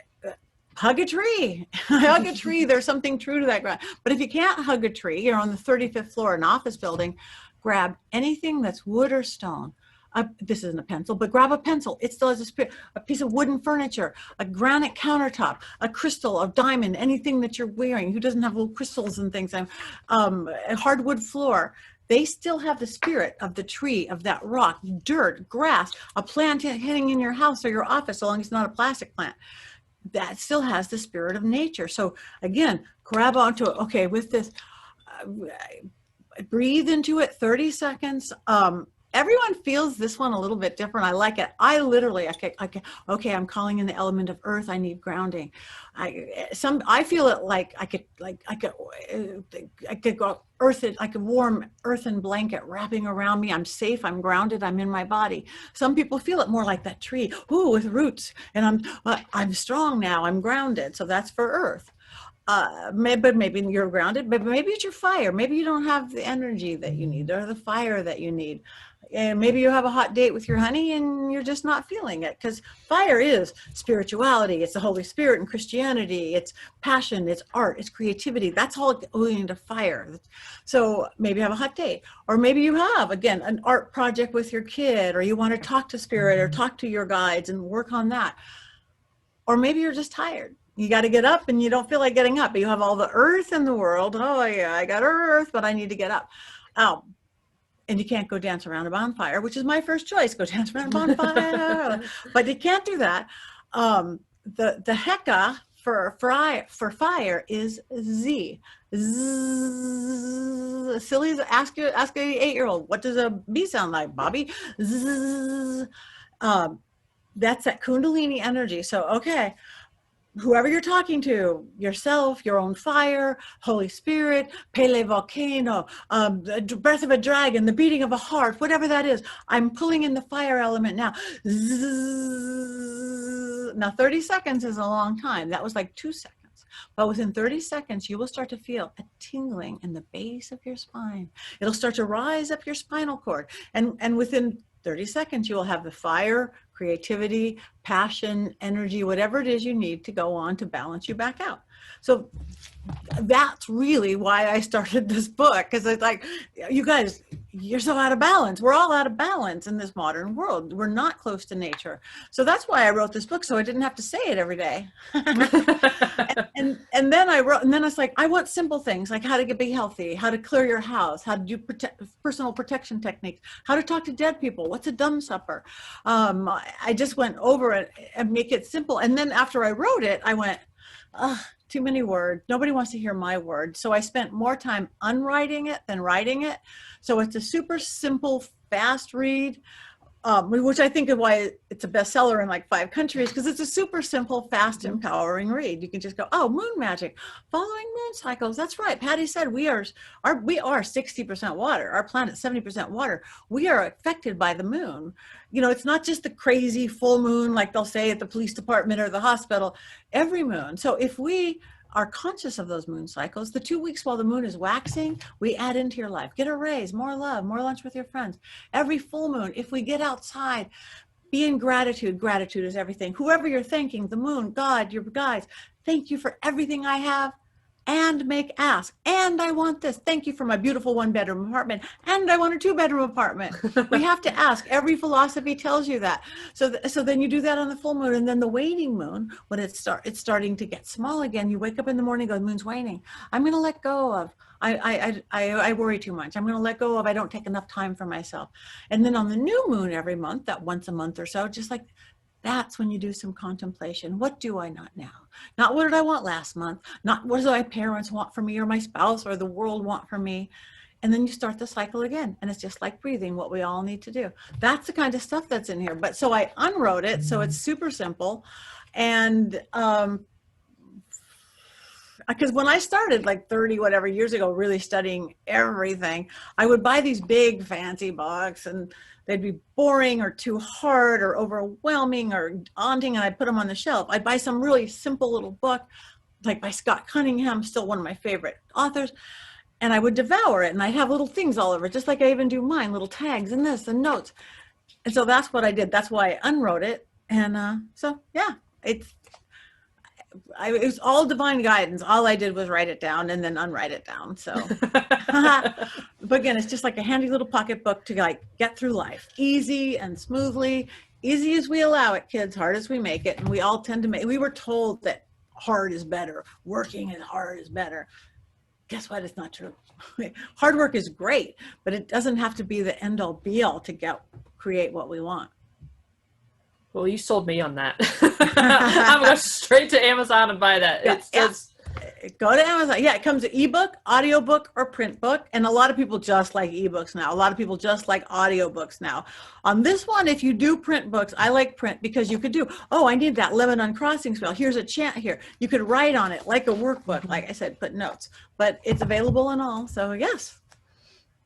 hug a tree. Hug a tree. There's something true to that ground. But if you can't hug a tree, you're on the 35th floor of an office building, grab anything that's wood or stone. This isn't a pencil, but grab a pencil. It still has a spirit. A piece of wooden furniture, a granite countertop, a crystal, a diamond, anything that you're wearing. Who doesn't have little crystals and things? A hardwood floor. They still have the spirit of the tree, of that rock, dirt, grass, a plant hitting in your house or your office, so long as it's not a plastic plant. That still has the spirit of nature. So again, grab onto it. Okay, with this, breathe into it 30 seconds. Everyone feels this one a little bit different. I like it. I literally, okay, I'm calling in the element of earth. I need grounding. I feel it like I could go earth, like a warm earthen blanket wrapping around me. I'm safe. I'm grounded. I'm in my body. Some people feel it more like that tree, ooh, with roots, and I'm strong now. I'm grounded. So that's for earth. Maybe you're grounded, but maybe it's your fire. Maybe you don't have the energy that you need or the fire that you need. And maybe you have a hot date with your honey and you're just not feeling it, because fire is spirituality. It's the Holy Spirit in Christianity. It's passion. It's art. It's creativity. That's all going into fire. So maybe you have a hot date, or maybe you have, again, an art project with your kid, or you want to talk to spirit or talk to your guides and work on that. Or maybe you're just tired. You got to get up and you don't feel like getting up, but you have all the earth in the world. Oh yeah, I got earth, but I need to get up. And you can't go dance around a bonfire, which is my first choice. Go dance around a bonfire. But you can't do that. The heka for fire is Z. Zzz. Silly as ask an 8-year-old, what does a bee sound like, Bobby? Zzz. That's that Kundalini energy. So, okay, whoever you're talking to, yourself, your own fire, Holy Spirit, Pele volcano, the breath of a dragon, the beating of a heart, whatever that is, I'm pulling in the fire element now. Zzz. Now, 30 seconds is a long time. That was like 2 seconds. But within 30 seconds, you will start to feel a tingling in the base of your spine. It'll start to rise up your spinal cord. And within 30 seconds, you will have the fire, creativity, passion, energy, whatever it is you need to go on to balance you back out. So that's really why I started this book, because it's like, you guys, you're so out of balance. We're all out of balance in this modern world. We're not close to nature. So that's why I wrote this book, so I didn't have to say it every day. and then I wrote, and then it's like, I want simple things like how to be healthy, how to clear your house, how to do personal protection techniques, how to talk to dead people, what's a dumb supper. I just went over it and make it simple. And then after I wrote it, I went, too many words. Nobody wants to hear my words. So I spent more time unwriting it than writing it. So it's a super simple, fast read. which I think is why it's a bestseller in like 5 countries, because it's a super simple, fast, empowering read. You can just go, oh, moon magic, following moon cycles. That's right. Patti said we are 60% water. Our planet's 70% water. We are affected by the moon. You know, it's not just the crazy full moon like they'll say at the police department or the hospital. Every moon. So if we are conscious of those moon cycles, the 2 weeks while the moon is waxing, we add into your life. Get a raise, more love, more lunch with your friends. Every full moon, if we get outside, be in gratitude. Gratitude is everything. Whoever you're thanking, the moon, God, your guides, thank you for everything I have, and ask. And I want this. Thank you for my beautiful 1-bedroom apartment. And I want a 2-bedroom apartment. We have to ask. Every philosophy tells you that. So then you do that on the full moon, and then the waning moon, when it's starting to get small again, you wake up in the morning, and go, the moon's waning. I'm going to let go of. I worry too much. I'm going to let go of. I don't take enough time for myself. And then on the new moon every month, that once a month or so, just like. That's when you do some contemplation. What do I not now? Not what did I want last month? Not what do my parents want for me or my spouse or the world want for me? And then you start the cycle again. And it's just like breathing, what we all need to do. That's the kind of stuff that's in here. But so I unwrote it. So it's super simple. And because when I started like 30 whatever years ago, really studying everything, I would buy these big fancy books and they'd be boring or too hard or overwhelming or daunting, and I'd put them on the shelf. I'd buy some really simple little book, like by Scott Cunningham, still one of my favorite authors, and I would devour it, and I'd have little things all over it, just like I even do mine, little tags and this and notes. And so that's what I did. That's why I unwrote it. And so, yeah, it was all divine guidance. All I did was write it down and then unwrite it down. So, but again, it's just like a handy little pocketbook to like get through life easy and smoothly, easy as we allow it, kids, hard as we make it. And we all tend to we were told that hard is better. Working as hard is better. Guess what? It's not true. Hard work is great, but it doesn't have to be the end all be all to create what we want. Well, you sold me on that. I'm going straight to Amazon and buy that. Yeah, go to Amazon. Yeah, it comes to ebook, audiobook, or print book. And a lot of people just like ebooks now. A lot of people just like audiobooks now. On this one, if you do print books, I like print because you could do, oh, I need that Lebanon crossing spell. Here's a chant here. You could write on it like a workbook. Like I said, put notes. But it's available in all. So yes.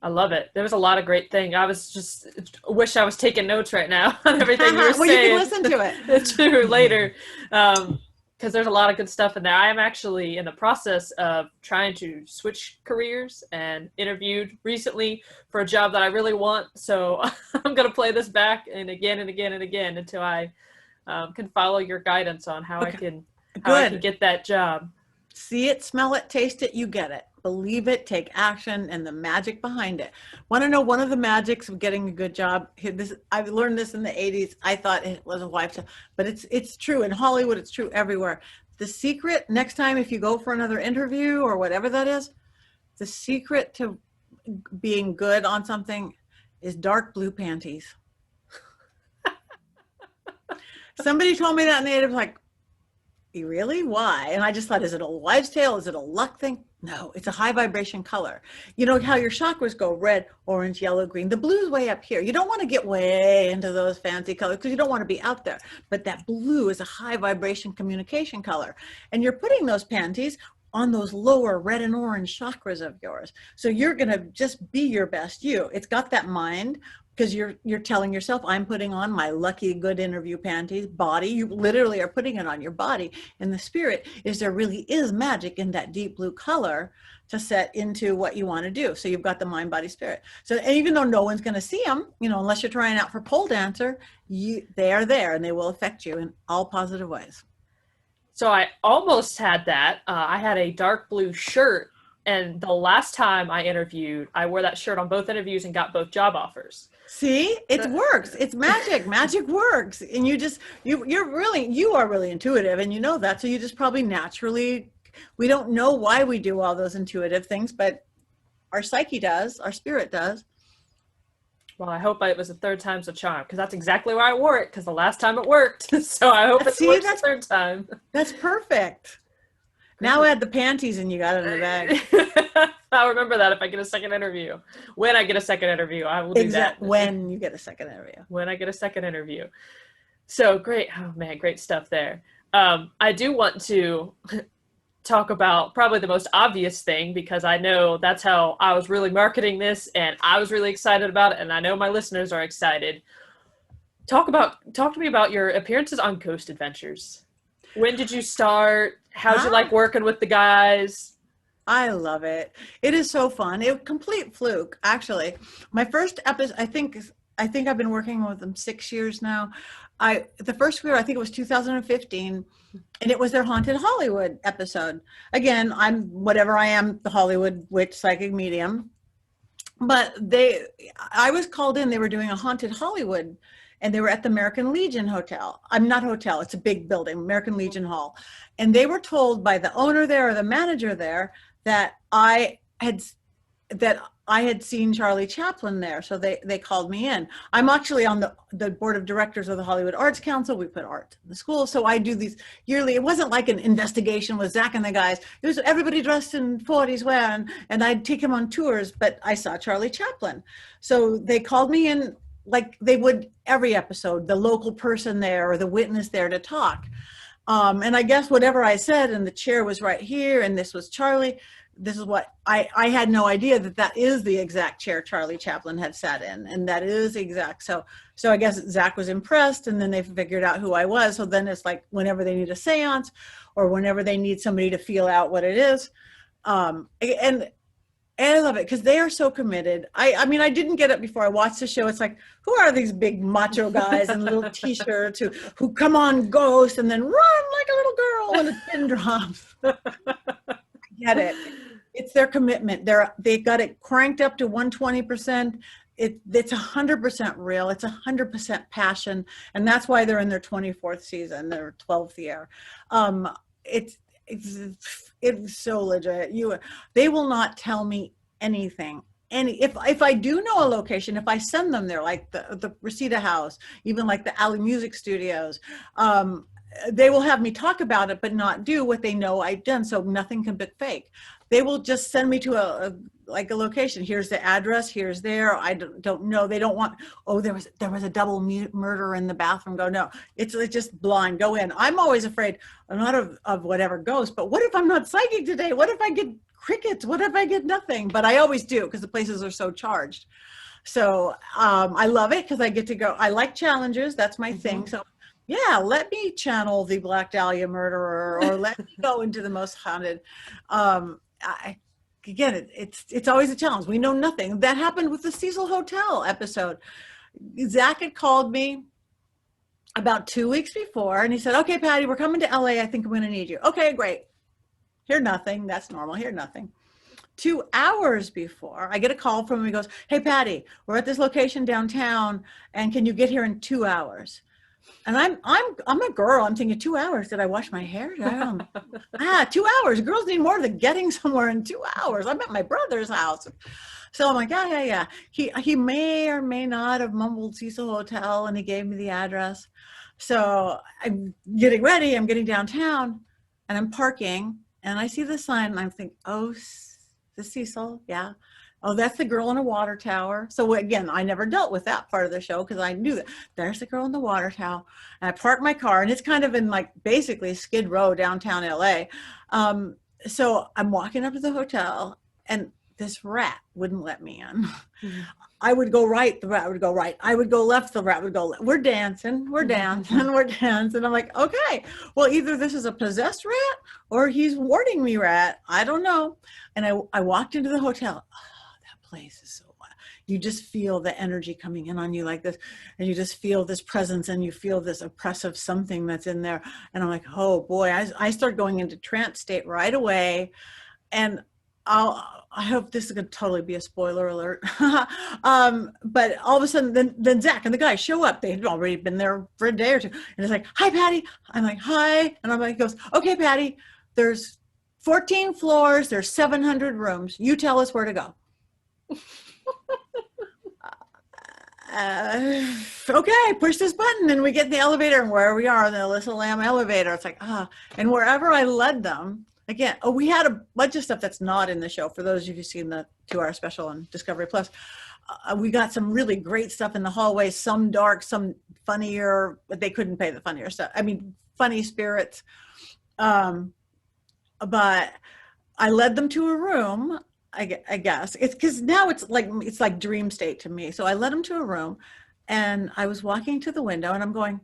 I love it. There was a lot of great things. I was just wish I was taking notes right now on everything you were well, saying. You can listen to it. Too later, because there's a lot of good stuff in there. I am actually in the process of trying to switch careers and interviewed recently for a job that I really want. So I'm going to play this back and again and again and again until I can follow your guidance on how I can get that job. See it, smell it, taste it, you get it. Believe it, take action, and the magic behind it. Want to know one of the magics of getting a good job? I've learned this in the 80s. I thought it was a wife, but it's true. In Hollywood, it's true everywhere. The secret, next time if you go for another interview or whatever that is, the secret to being good on something is dark blue panties. Somebody told me that and they was like, really? Why? And I just thought, is it a wives' tale? Is it a luck thing? No, it's a high vibration color. You know how your chakras go red, orange, yellow, green. The blue's way up here. You don't want to get way into those fancy colors because you don't want to be out there. But that blue is a high vibration communication color. And you're putting those panties on those lower red and orange chakras of yours. So you're going to just be your best you. It's got that mind, because you're telling yourself, I'm putting on my lucky good interview panties. Body, you literally are putting it on your body. And the spirit is there really is magic in that deep blue color to set into what you want to do. So you've got the mind, body, spirit. So and even though no one's going to see them, unless you're trying out for pole dancer, they are there and they will affect you in all positive ways. So I almost had that. I had a dark blue shirt, and the last time I interviewed, I wore that shirt on both interviews and got both job offers. See, it works. It's magic. Magic works. And you are really intuitive, and you know that. So you just probably naturally, we don't know why we do all those intuitive things, but our psyche does, our spirit does. Well, I hope it was the third time's a charm, because that's exactly why I wore it, because the last time it worked. So I hope it works the third time. That's perfect. Now add the panties and you got it in the bag. I'll remember that if I get a second interview. When I get a second interview, I will do that. When you get a second interview. When I get a second interview. So great. Oh man, great stuff there. I do want to talk about probably the most obvious thing, because I know that's how I was really marketing this and I was really excited about it, and I know my listeners are excited. Talk to me about your appearances on Ghost Adventures. When did you start? How'd you like working with the guys? I love it. It is so fun. It was a complete fluke, actually. My first episode, I think I've been working with them 6 years now. The first year, I think it was 2015, and it was their Haunted Hollywood episode. Again, I'm whatever I am, the Hollywood witch psychic medium. But I was called in. They were doing a Haunted Hollywood, and they were at the American Legion Hotel. I'm not hotel. It's a big building, American Legion Hall. And they were told by the owner there or the manager there that I had seen Charlie Chaplin there. So they called me in. I'm actually on the board of directors of the Hollywood Arts Council. We put art in the school. So I do these yearly. It wasn't like an investigation with Zach and the guys. It was everybody dressed in 40s wear, and I'd take him on tours, but I saw Charlie Chaplin. So they called me in like they would every episode, the local person there or the witness there to talk. And I guess whatever I said, and the chair was right here, and this was Charlie. This is what I had no idea that is the exact chair Charlie Chaplin had sat in, and that is exact. So I guess Zach was impressed, and then they figured out who I was. So then it's like whenever they need a seance, or whenever they need somebody to feel out what it is, and I love it because they are so committed. I mean, I didn't get it before I watched the show. It's like, who are these big macho guys in little t-shirts who come on Ghost and then run like a little girl when a pin drops? I get it. It's their commitment. They got it cranked up to 120%. It's 100% real. It's 100% passion, and that's why they're in their 24th season, their 12th year. It's so legit. They will not tell me anything. If I do know a location, if I send them there, like the Reseda House, even like the Alley Music Studios, they will have me talk about it, but not do what they know I've done. So nothing can be fake. They will just send me to a location. Here's the address. Here's there. I don't know. They don't want, there was a double murder in the bathroom. Go, no, it's just blind. Go in. I'm always afraid, not of whatever goes, but what if I'm not psychic today? What if I get crickets? What if I get nothing? But I always do, because the places are so charged. So I love it because I get to go. I like challenges. That's my thing. So yeah, let me channel the Black Dahlia murderer, or let me go into the most haunted. Again, it's always a challenge. We know nothing. That happened with the Cecil Hotel episode. Zach had called me about 2 weeks before, and he said, okay, Patti, we're coming to LA. I think I'm going to need you. Okay, great. Hear nothing. That's normal. Hear nothing. 2 hours before, I get a call from him. He goes, hey, Patti, we're at this location downtown, and can you get here in 2 hours? And I'm a girl. I'm thinking 2 hours. Did I wash my hair? 2 hours. Girls need more than getting somewhere in 2 hours. I'm at my brother's house. So I'm like, yeah. He may or may not have mumbled Cecil Hotel, and he gave me the address. So I'm getting ready. I'm getting downtown, and I'm parking, and I see the sign, and I'm thinking, oh, the Cecil, yeah. Oh, that's the girl in a water tower. So again, I never dealt with that part of the show because I knew that there's the girl in the water tower. And I parked my car, and it's kind of in like basically Skid Row, downtown LA. So I'm walking up to the hotel, and this rat wouldn't let me in. Mm-hmm. I would go right, the rat would go right. I would go left, the rat would go left. We're dancing. I'm like, okay, well, either this is a possessed rat or he's warning me rat. I don't know. And I walked into the hotel. Place is so wild. You just feel the energy coming in on you like this, and you just feel this presence, and you feel this oppressive something that's in there. And I'm like, oh boy, I start going into trance state right away. And I hope this is going to totally be a spoiler alert. But all of a sudden, then Zach and the guys show up. They had already been there for a day or two. And it's like, hi, Patti. I'm like, hi. And I'm like, he goes, okay, Patti, there's 14 floors. There's 700 rooms. You tell us where to go. Okay, push this button, and we get in the elevator, and where we are, the Alyssa Lamb elevator. It's like, and wherever I led them, again, we had a bunch of stuff that's not in the show. For those of you who've seen the 2-hour special on Discovery Plus, we got some really great stuff in the hallway, some dark, some funnier, but they couldn't pay the funnier stuff. I mean, funny spirits. But I led them to a room, I guess. It's because now it's like dream state to me. So I led them to a room, and I was walking to the window, and I'm going,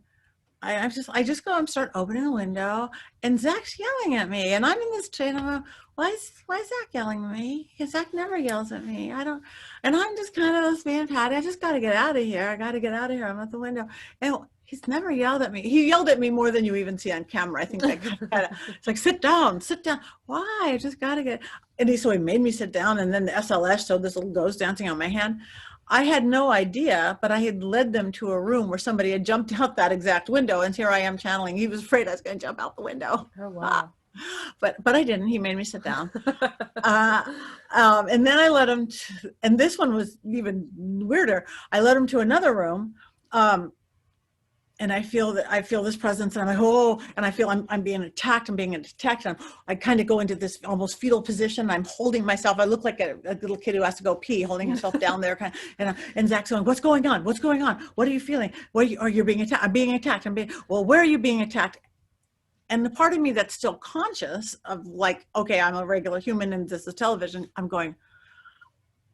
I just go and start opening the window, and Zach's yelling at me, and I'm in this train. I'm going, why is Zach yelling at me? Because Zach never yells at me. And I'm just kind of being Patty. I just got to get out of here. I got to get out of here. I'm at the window, and he's never yelled at me. He yelled at me more than you even see on camera. I think it's like, sit down. Why? I just got to get. And so he made me sit down, and then the SLS showed this little ghost dancing on my hand. I had no idea, but I had led them to a room where somebody had jumped out that exact window, and here I am channeling. He was afraid I was going to jump out the window. Oh, wow. But I didn't. He made me sit down. And then I let him, and this one was even weirder. I led him to another room, and I feel this presence, and I'm like, oh, and I feel I'm being attacked. And I kind of go into this almost fetal position. I'm holding myself. I look like a little kid who has to go pee, holding himself down there. And Zach's going, what's going on? What's going on? What are you feeling? Are you being attacked? I'm being attacked. Well, where are you being attacked? And the part of me that's still conscious of like, okay, I'm a regular human and this is television. I'm going,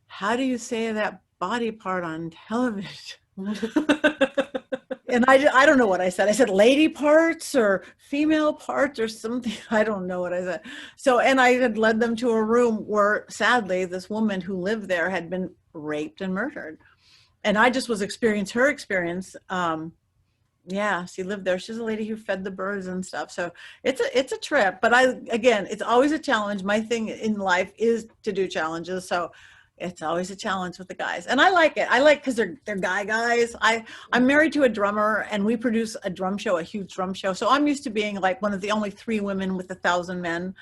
how do you say that body part on television? And I don't know what I said. I said lady parts or female parts or something. I don't know what I said. So, and I had led them to a room where sadly this woman who lived there had been raped and murdered. And I just was experiencing her experience. Yeah, she lived there. She's a lady who fed the birds and stuff. So it's a trip, but again, it's always a challenge. My thing in life is to do challenges. So it's always a challenge with the guys, and I like it. I like because they're guys. I'm married to a drummer, and we produce a drum show, a huge drum show. So I'm used to being like one of the only 3 women with 1,000 men.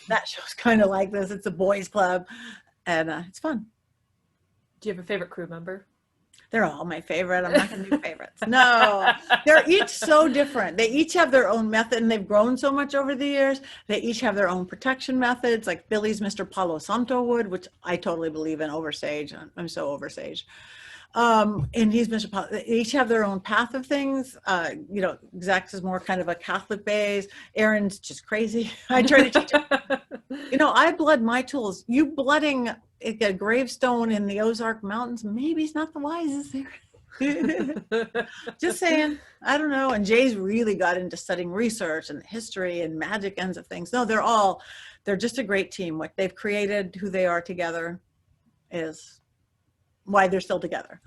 That show's kind of like this. It's a boys' club, and it's fun. Do you have a favorite crew member? They're all my favorite. I'm not going to do favorites. No, they're each so different. They each have their own method, and they've grown so much over the years. They each have their own protection methods, like Billy's Mr. Palo Santo wood, which I totally believe in over sage. I'm so over sage. And he's Mr. Palo. They each have their own path of things. Zach is more kind of a Catholic base. Aaron's just crazy. I try to teach him. I blood my tools. You blooding a gravestone in the Ozark Mountains, maybe it's not the wisest there. Just saying. I don't know. And Jay's really got into studying research and history and magic ends of things. No, they're just a great team. What they've created, who they are together, is why they're still together.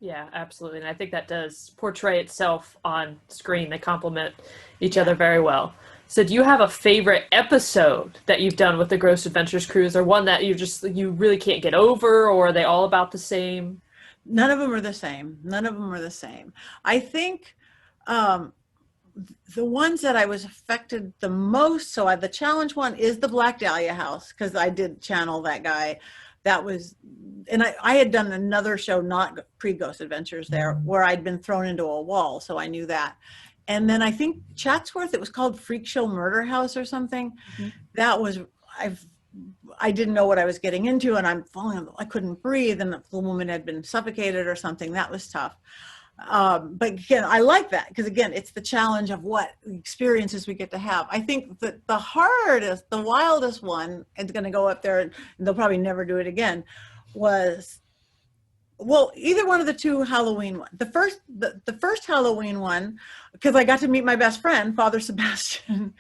Yeah, absolutely. And I think that does portray itself on screen. They complement each other very well. So do you have a favorite episode that you've done with the Gross Adventures Cruise, or one that you really can't get over, or are they all about the same? None of them are the same. I think the ones that I was affected the most, so the challenge one is the Black Dahlia House, because I did channel that guy. That was, and I had done another show, not pre-Ghost Adventures there, where I'd been thrown into a wall, so I knew that. And then I think Chatsworth, it was called Freak Show Murder House or something. Mm-hmm. That was, I didn't know what I was getting into, and I'm falling, I couldn't breathe, and the woman had been suffocated or something. That was tough. But again, I like that, because again, it's the challenge of what experiences we get to have. I think that the hardest, the wildest one, it's going to go up there, and they'll probably never do it again, was, well, either one of the 2 Halloween ones. The first Halloween one, because I got to meet my best friend, Father Sebastian,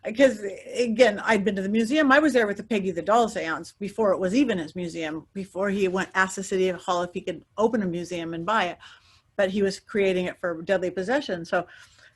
because again, I'd been to the museum. I was there with the Peggy the Doll seance before it was even his museum, before he asked the City Hall if he could open a museum and buy it. But he was creating it for Deadly Possession.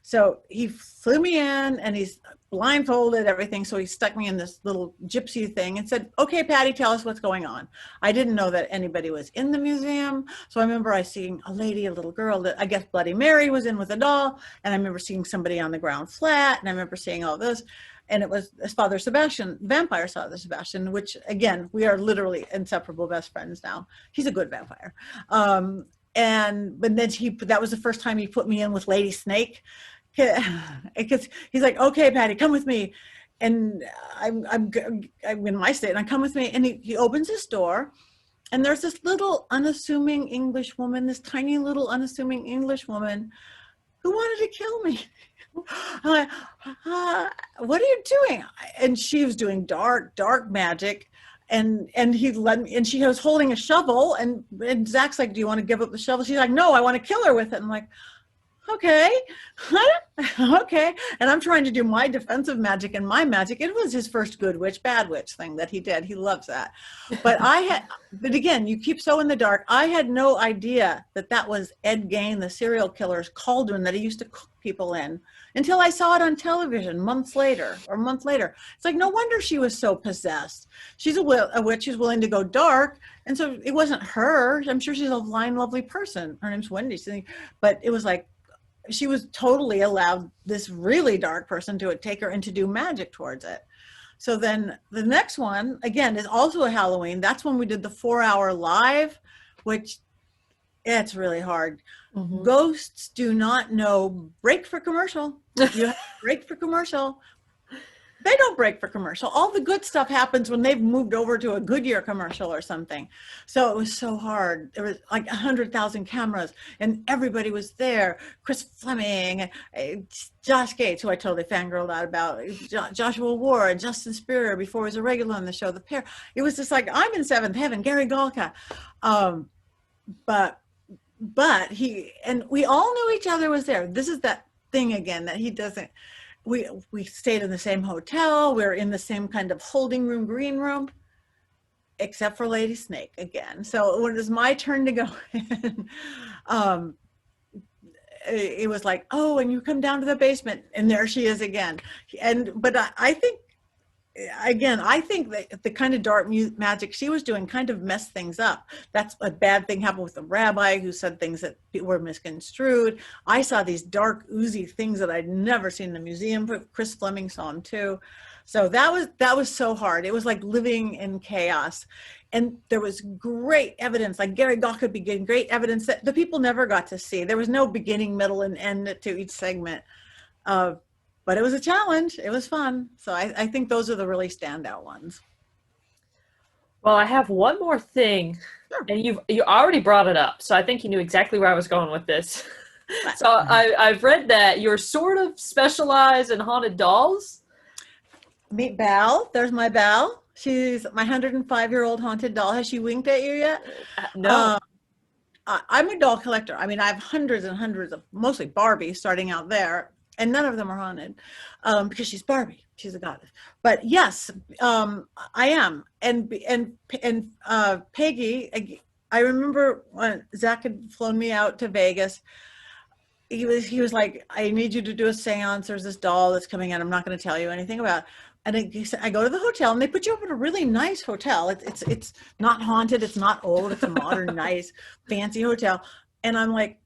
So he flew me in, and he's blindfolded, everything. So he stuck me in this little gypsy thing and said, okay, Patty, tell us what's going on. I didn't know that anybody was in the museum. So I remember I seeing a lady, a little girl that I guess Bloody Mary was in with a doll. And I remember seeing somebody on the ground flat. And I remember seeing all this. And it was Father Sebastian, vampire Father Sebastian, which again, we are literally inseparable best friends now. He's a good vampire. But then that was the first time he put me in with Lady Snake, because he's like, okay, Patty, come with me. and I'm in my state, and I come with me, and he opens his door, and there's this little unassuming English woman, this tiny little unassuming English woman who wanted to kill me. I'm like, what are you doing? And she was doing dark magic. And he let me, and she was holding a shovel, and Zach's like, do you want to give up the shovel? She's like, no, I want to kill her with it. I'm like, okay, okay. And I'm trying to do my defensive magic and my magic. It was his first good witch, bad witch thing that he did. He loves that. But but again, you keep so in the dark. I had no idea that was Ed Gain, the serial killer's cauldron that he used to cook people in, until I saw it on television a month later. It's like, no wonder she was so possessed. She's a witch who's willing to go dark. And so it wasn't her. I'm sure she's a fine, lovely person. Her name's Wendy. But it was like, she was totally allowed this really dark person to take her and to do magic towards it. So then the next one, again, is also a Halloween. That's when we did the 4-hour live, which it's really hard. Mm-hmm. Ghosts do not know break for commercial. You have to break for commercial. They don't break for commercial. All the good stuff happens when they've moved over to a Goodyear commercial or something. So it was so hard. There was like 100,000 cameras, and everybody was there. Chris Fleming, Josh Gates, who I totally fangirled out about, Joshua Ward, Justin Spear, before he was a regular on the show, the pair. It was just like, I'm in seventh heaven, Gary Galka. But he, and we all knew each other was there. This is that thing again that he doesn't. We stayed in the same hotel. We were in the same kind of holding room, green room, except for Lady Snake again. So when it was my turn to go in, it was like, oh, and you come down to the basement, and there she is again. But I think, again, that the kind of dark magic she was doing kind of messed things up. That's a bad thing happened with the rabbi who said things that were misconstrued. I saw these dark, oozy things that I'd never seen in the museum. Chris Fleming saw them too. So that was so hard. It was like living in chaos. And there was great evidence, like Gary Gawk could be getting great evidence that the people never got to see. There was no beginning, middle, and end to each segment. But it was a challenge. It was fun. So I think those are the really standout ones. Well, I have one more thing, sure. And you already brought it up, so I think you knew exactly where I was going with this. So I've read that you're sort of specialized in haunted dolls. Meet Belle. There's my Belle. She's my 105-year-old haunted doll. Has she winked at you yet? No. I'm a doll collector. I mean, I have hundreds and hundreds of, mostly Barbie, starting out there. And none of them are haunted because she's Barbie. She's a goddess. But yes, I am. And Peggy, I remember when Zach had flown me out to Vegas. He was like, I need you to do a seance. There's this doll that's coming in. I'm not going to tell you anything about. And I go to the hotel, and they put you up in a really nice hotel. It's not haunted. It's not old. It's a modern, nice, fancy hotel. And I'm like,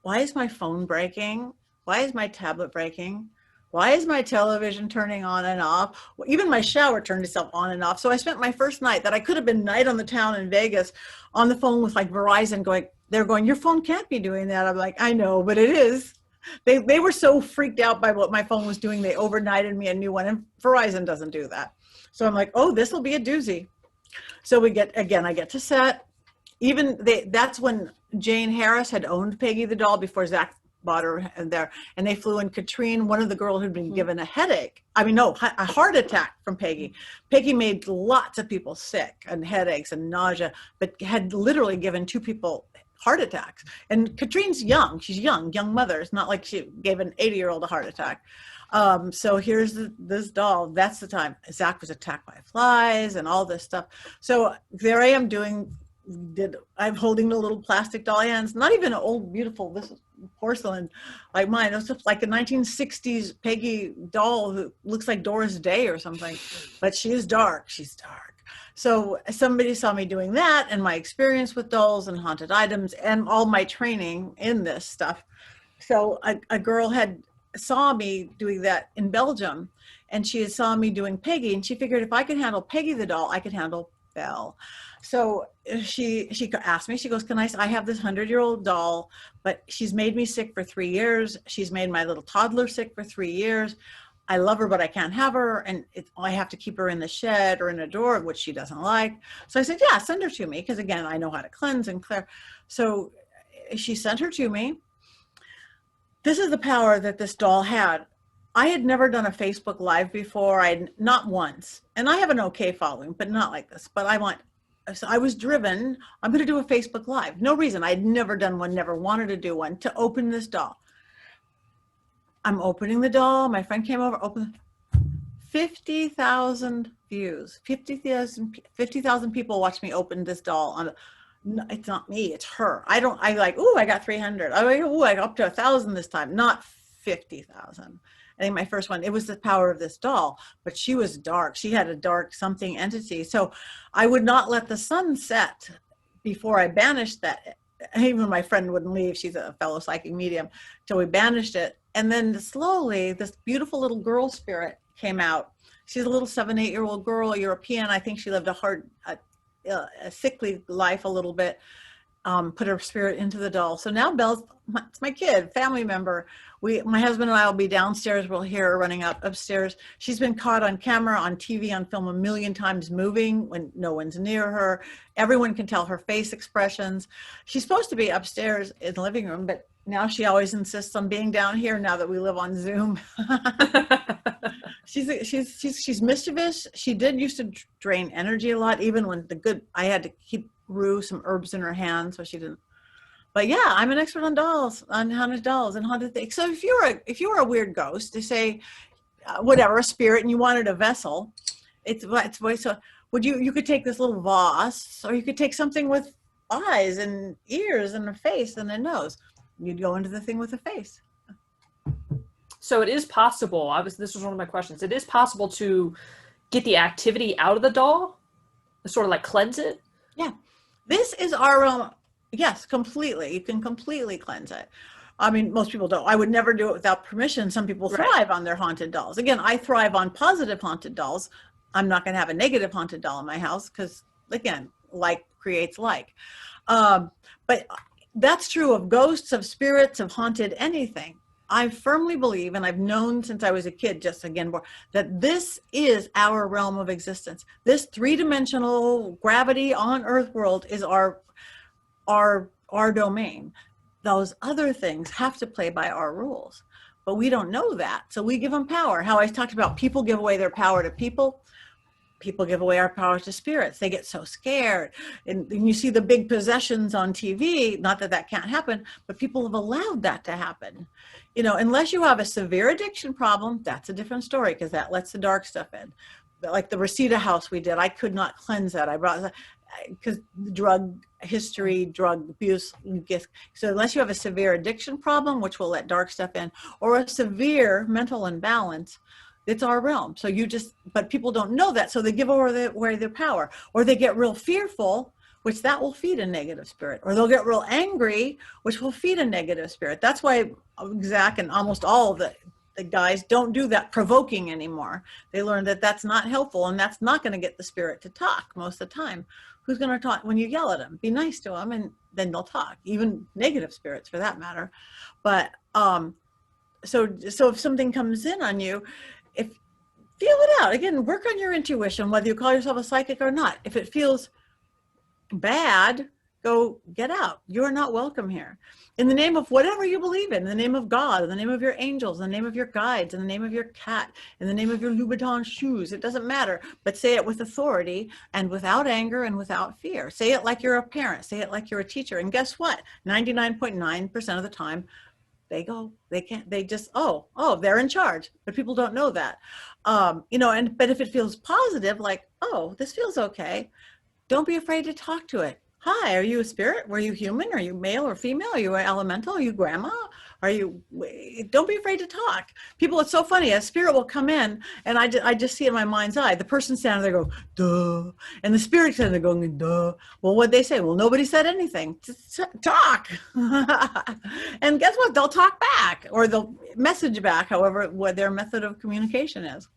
why is my phone breaking? Why is my tablet breaking? Why is my television turning on and off? Even my shower turned itself on and off. So I spent my first night that I could have been night on the town in Vegas on the phone with like Verizon they're going, your phone can't be doing that. I'm like, I know, but it is. They were so freaked out by what my phone was doing. They overnighted me a new one, and Verizon doesn't do that. So I'm like, oh, this will be a doozy. So I get to set. That's when Jane Harris had owned Peggy the doll before Zach bought her there, and they flew in Katrine, one of the girls who'd been given a heart attack from Peggy. Peggy made lots of people sick and headaches and nausea, but had literally given 2 people heart attacks. And Katrine's young. She's young mother. It's not like she gave an 80-year-old a heart attack. So here's this doll. That's the time Zach was attacked by flies and all this stuff. So there I am I'm holding the little plastic doll hands, not even an old, beautiful, this is porcelain like mine. It was just like a 1960s Peggy doll who looks like Doris Day or something, but she's dark. So somebody saw me doing that, and my experience with dolls and haunted items and all my training in this stuff. So a girl had saw me doing that in Belgium, and she had saw me doing Peggy, and she figured if I could handle Peggy the doll, I could handle Belle. So she asked me, she goes, I have this 100-year-old doll, but she's made me sick for 3 years. She's made my little toddler sick for 3 years. I love her, but I can't have her. And I have to keep her in the shed or in a drawer, which she doesn't like. So I said, yeah, send her to me. Because again, I know how to cleanse and clear. So she sent her to me. This is the power that this doll had. I had never done a Facebook Live before. Not once. And I have an okay following, but not like this. But so I was driven, I'm going to do a Facebook Live. No reason. I'd never done one, never wanted to do one, to open this doll. I'm opening the doll. My friend came over, opened 50,000 views. 50,000 people watched me open this doll. It's not me, it's her. I got 300. I got up to 1,000 this time, not 50,000. I think my first one, it was the power of this doll, but she was dark. She had a dark something entity. So I would not let the sun set before I banished that. Even my friend wouldn't leave. She's a fellow psychic medium. So we banished it. And then slowly this beautiful little girl spirit came out. She's a little 7-8-year-old girl, European. I think she lived a sickly life a little bit, put her spirit into the doll. So now Belle's my kid, family member. My husband and I will be downstairs. We'll hear her running upstairs. She's been caught on camera, on TV, on film 1,000,000 times moving when no one's near her. Everyone can tell her face expressions. She's supposed to be upstairs in the living room, but now she always insists on being down here now that we live on Zoom. She's mischievous. She did used to drain energy a lot, even when I had to keep Rue some herbs in her hand so she didn't. But yeah, I'm an expert on dolls, on haunted dolls and haunted things. So if you were a weird ghost, they say, whatever, a spirit, and you wanted a vessel, so you could take this little vase, or you could take something with eyes and ears and a face and a nose. You'd go into the thing with a face. So it is possible. This was one of my questions. It is possible to get the activity out of the doll, sort of like cleanse it. Yeah, this is our realm. Yes, completely. You can completely cleanse it. I mean, most people don't. I would never do it without permission. Some people thrive on their haunted dolls. Again, I thrive on positive haunted dolls. I'm not going to have a negative haunted doll in my house because, again, like creates like. But that's true of ghosts, of spirits, of haunted anything. I firmly believe, and I've known since I was a kid, just again, that this is our realm of existence. This three-dimensional gravity on Earth world is our domain. Those other things have to play by our rules, but we don't know that. So we give them power. How I talked about people give away their power to people. People give away our power to spirits. They get so scared. And you see the big possessions on TV, not that that can't happen, but people have allowed that to happen. You know, unless you have a severe addiction problem, that's a different story because that lets the dark stuff in. Like the Reseda house we did, I could not cleanse that. I brought, because drug history, drug abuse. So unless you have a severe addiction problem, which will let dark stuff in, or a severe mental imbalance, it's our realm. So but people don't know that. So they give away their power, or they get real fearful, which that will feed a negative spirit, or they'll get real angry, which will feed a negative spirit. That's why Zach and almost all of the guys don't do that provoking anymore. They learn that that's not helpful, and that's not going to get the spirit to talk most of the time. Who's going to talk when you yell at them? Be nice to them, and then they'll talk, even negative spirits for that matter. But so if something comes in on you, feel it out. Again, work on your intuition, whether you call yourself a psychic or not. If it feels bad, go get out. You're not welcome here. In the name of whatever you believe in the name of God, in the name of your angels, in the name of your guides, in the name of your cat, in the name of your Louboutin shoes, it doesn't matter, but say it with authority and without anger and without fear. Say it like you're a parent. Say it like you're a teacher. And guess what? 99.9% of the time, they just, they're in charge, but people don't know that. But if it feels positive, like, oh, this feels okay, don't be afraid to talk to it. Hi, are you a spirit? Were you human? Are you male or female? Are you an elemental? Are you grandma? Don't be afraid to talk. People, it's so funny. A spirit will come in, and I just see in my mind's eye, the person standing there go, duh. And the spirit standing there going, duh. Well, what'd they say? Well, nobody said anything. Just talk. And guess what? They'll talk back, or they'll message back, however, what their method of communication is.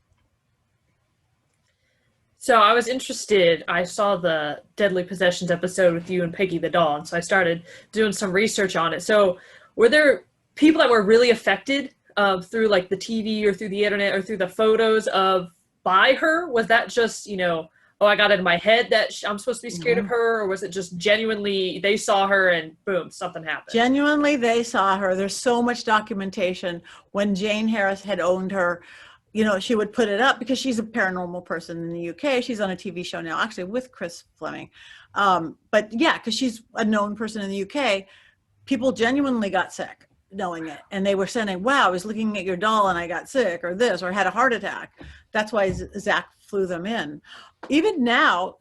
So I was interested, I saw the Deadly Possessions episode with you and Peggy the doll, and so I started doing some research on it. So were there people that were really affected through like the TV or through the internet or through the photos of by her? Was that just, oh, I got it in my head that I'm supposed to be scared of her, or was it just genuinely they saw her and boom, something happened? Genuinely, they saw her. There's so much documentation. When Jane Harris had owned her, she would put it up because she's a paranormal person in the UK. She's on a TV show now, actually with Chris Fleming. But yeah, because she's a known person in the UK, people genuinely got sick knowing it. And they were saying, wow, I was looking at your doll and I got sick, or this, or had a heart attack. That's why Zach flew them in. Even now,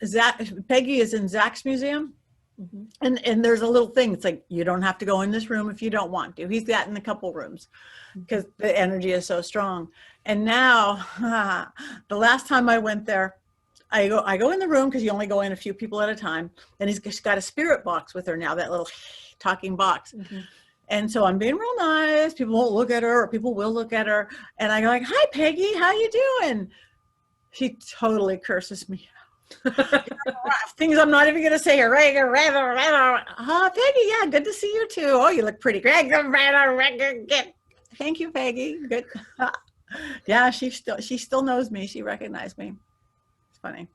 Peggy is in Zach's museum. Mm-hmm. And there's a little thing. It's like, you don't have to go in this room if you don't want to. He's got in a couple rooms because the energy is so strong. And now, the last time I went there, I go in the room because you only go in a few people at a time. And he's got a spirit box with her now, that little talking box. Mm-hmm. And so I'm being real nice. People won't look at her, or people will look at her. And I go like, hi, Peggy, how you doing? She totally curses me. Things I'm not even going to say here. Peggy, yeah, good to see you too. Oh, you look pretty great. Thank you, Peggy. Good. Yeah, she still knows me. She recognized me. It's funny.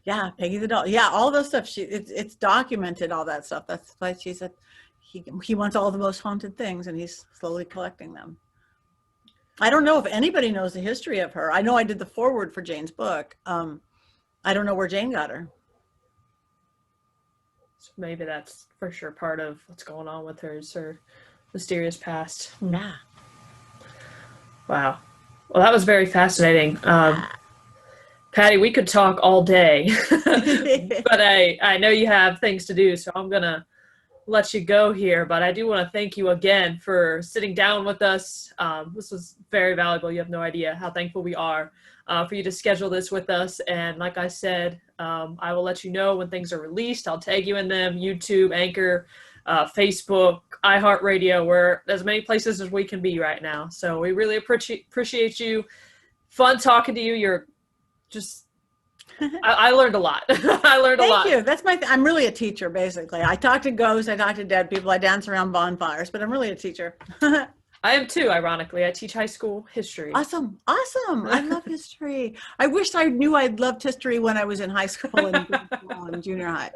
Yeah, Peggy the doll. Yeah, all those stuff. It's documented, all that stuff. That's why she said he wants all the most haunted things, and he's slowly collecting them. I don't know if anybody knows the history of her. I know I did the foreword for Jane's book. I don't know where Jane got her. So maybe that's for sure part of what's going on with her, is her mysterious past. Yeah. Wow. Well, that was very fascinating. Patti, we could talk all day, but I know you have things to do, so I'm going to let you go here. But I do want to thank you again for sitting down with us. This was very valuable. You have no idea how thankful we are for you to schedule this with us. And like I said, I will let you know when things are released. I'll tag you in them: YouTube, Anchor, Facebook, iHeartRadio. We're as many places as we can be right now. So we really appreciate you. Fun talking to you. You're just, I learned a lot. I learned a lot. Thank you. That's I'm really a teacher, basically. I talk to ghosts, I talk to dead people, I dance around bonfires, but I'm really a teacher. I am too, ironically. I teach high school history. Awesome. I love history. I wish I knew I loved history when I was in high school and junior high.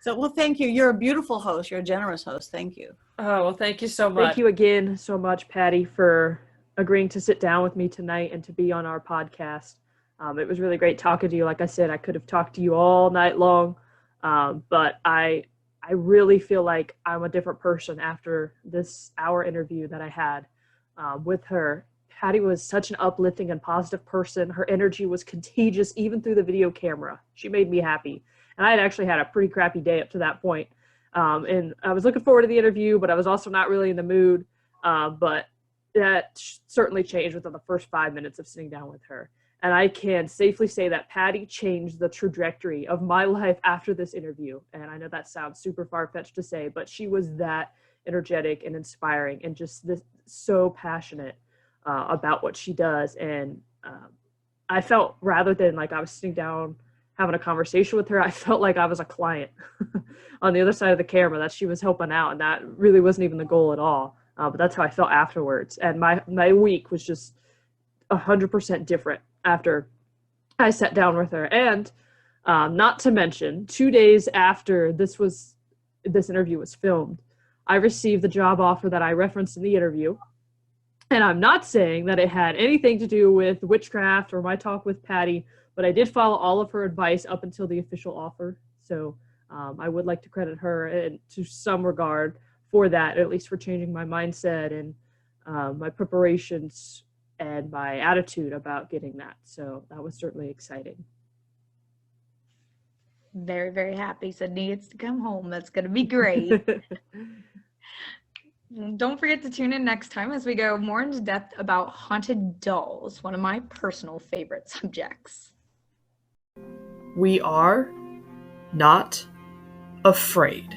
So, well, thank you. You're a beautiful host. You're a generous host. Thank you. Oh, well, thank you so much. Thank you again so much, Patti, for agreeing to sit down with me tonight and to be on our podcast. It was really great talking to you. Like I said, I could have talked to you all night long, but I really feel like I'm a different person after this hour interview that I had with her. Patti was such an uplifting and positive person. Her energy was contagious, even through the video camera. She made me happy. And I had actually had a pretty crappy day up to that point. And I was looking forward to the interview, but I was also not really in the mood. But that certainly changed within the first 5 minutes of sitting down with her. And I can safely say that Patti changed the trajectory of my life after this interview. And I know that sounds super far-fetched to say, but she was that energetic and inspiring and just so passionate about what she does. And I felt, rather than like I was sitting down having a conversation with her, I felt like I was a client on the other side of the camera, that she was helping out. And that really wasn't even the goal at all. But that's how I felt afterwards. And my week was just 100% different after I sat down with her. And not to mention, 2 days after this interview was filmed, I received the job offer that I referenced in the interview. And I'm not saying that it had anything to do with witchcraft or my talk with Patti, but I did follow all of her advice up until the official offer. So I would like to credit her to some regard for that, at least for changing my mindset and my preparations and my attitude about getting that. So that was certainly exciting. Very, very happy. Sydney gets to come home. That's going to be great. Don't forget to tune in next time as we go more into depth about haunted dolls, one of my personal favorite subjects. We are not afraid.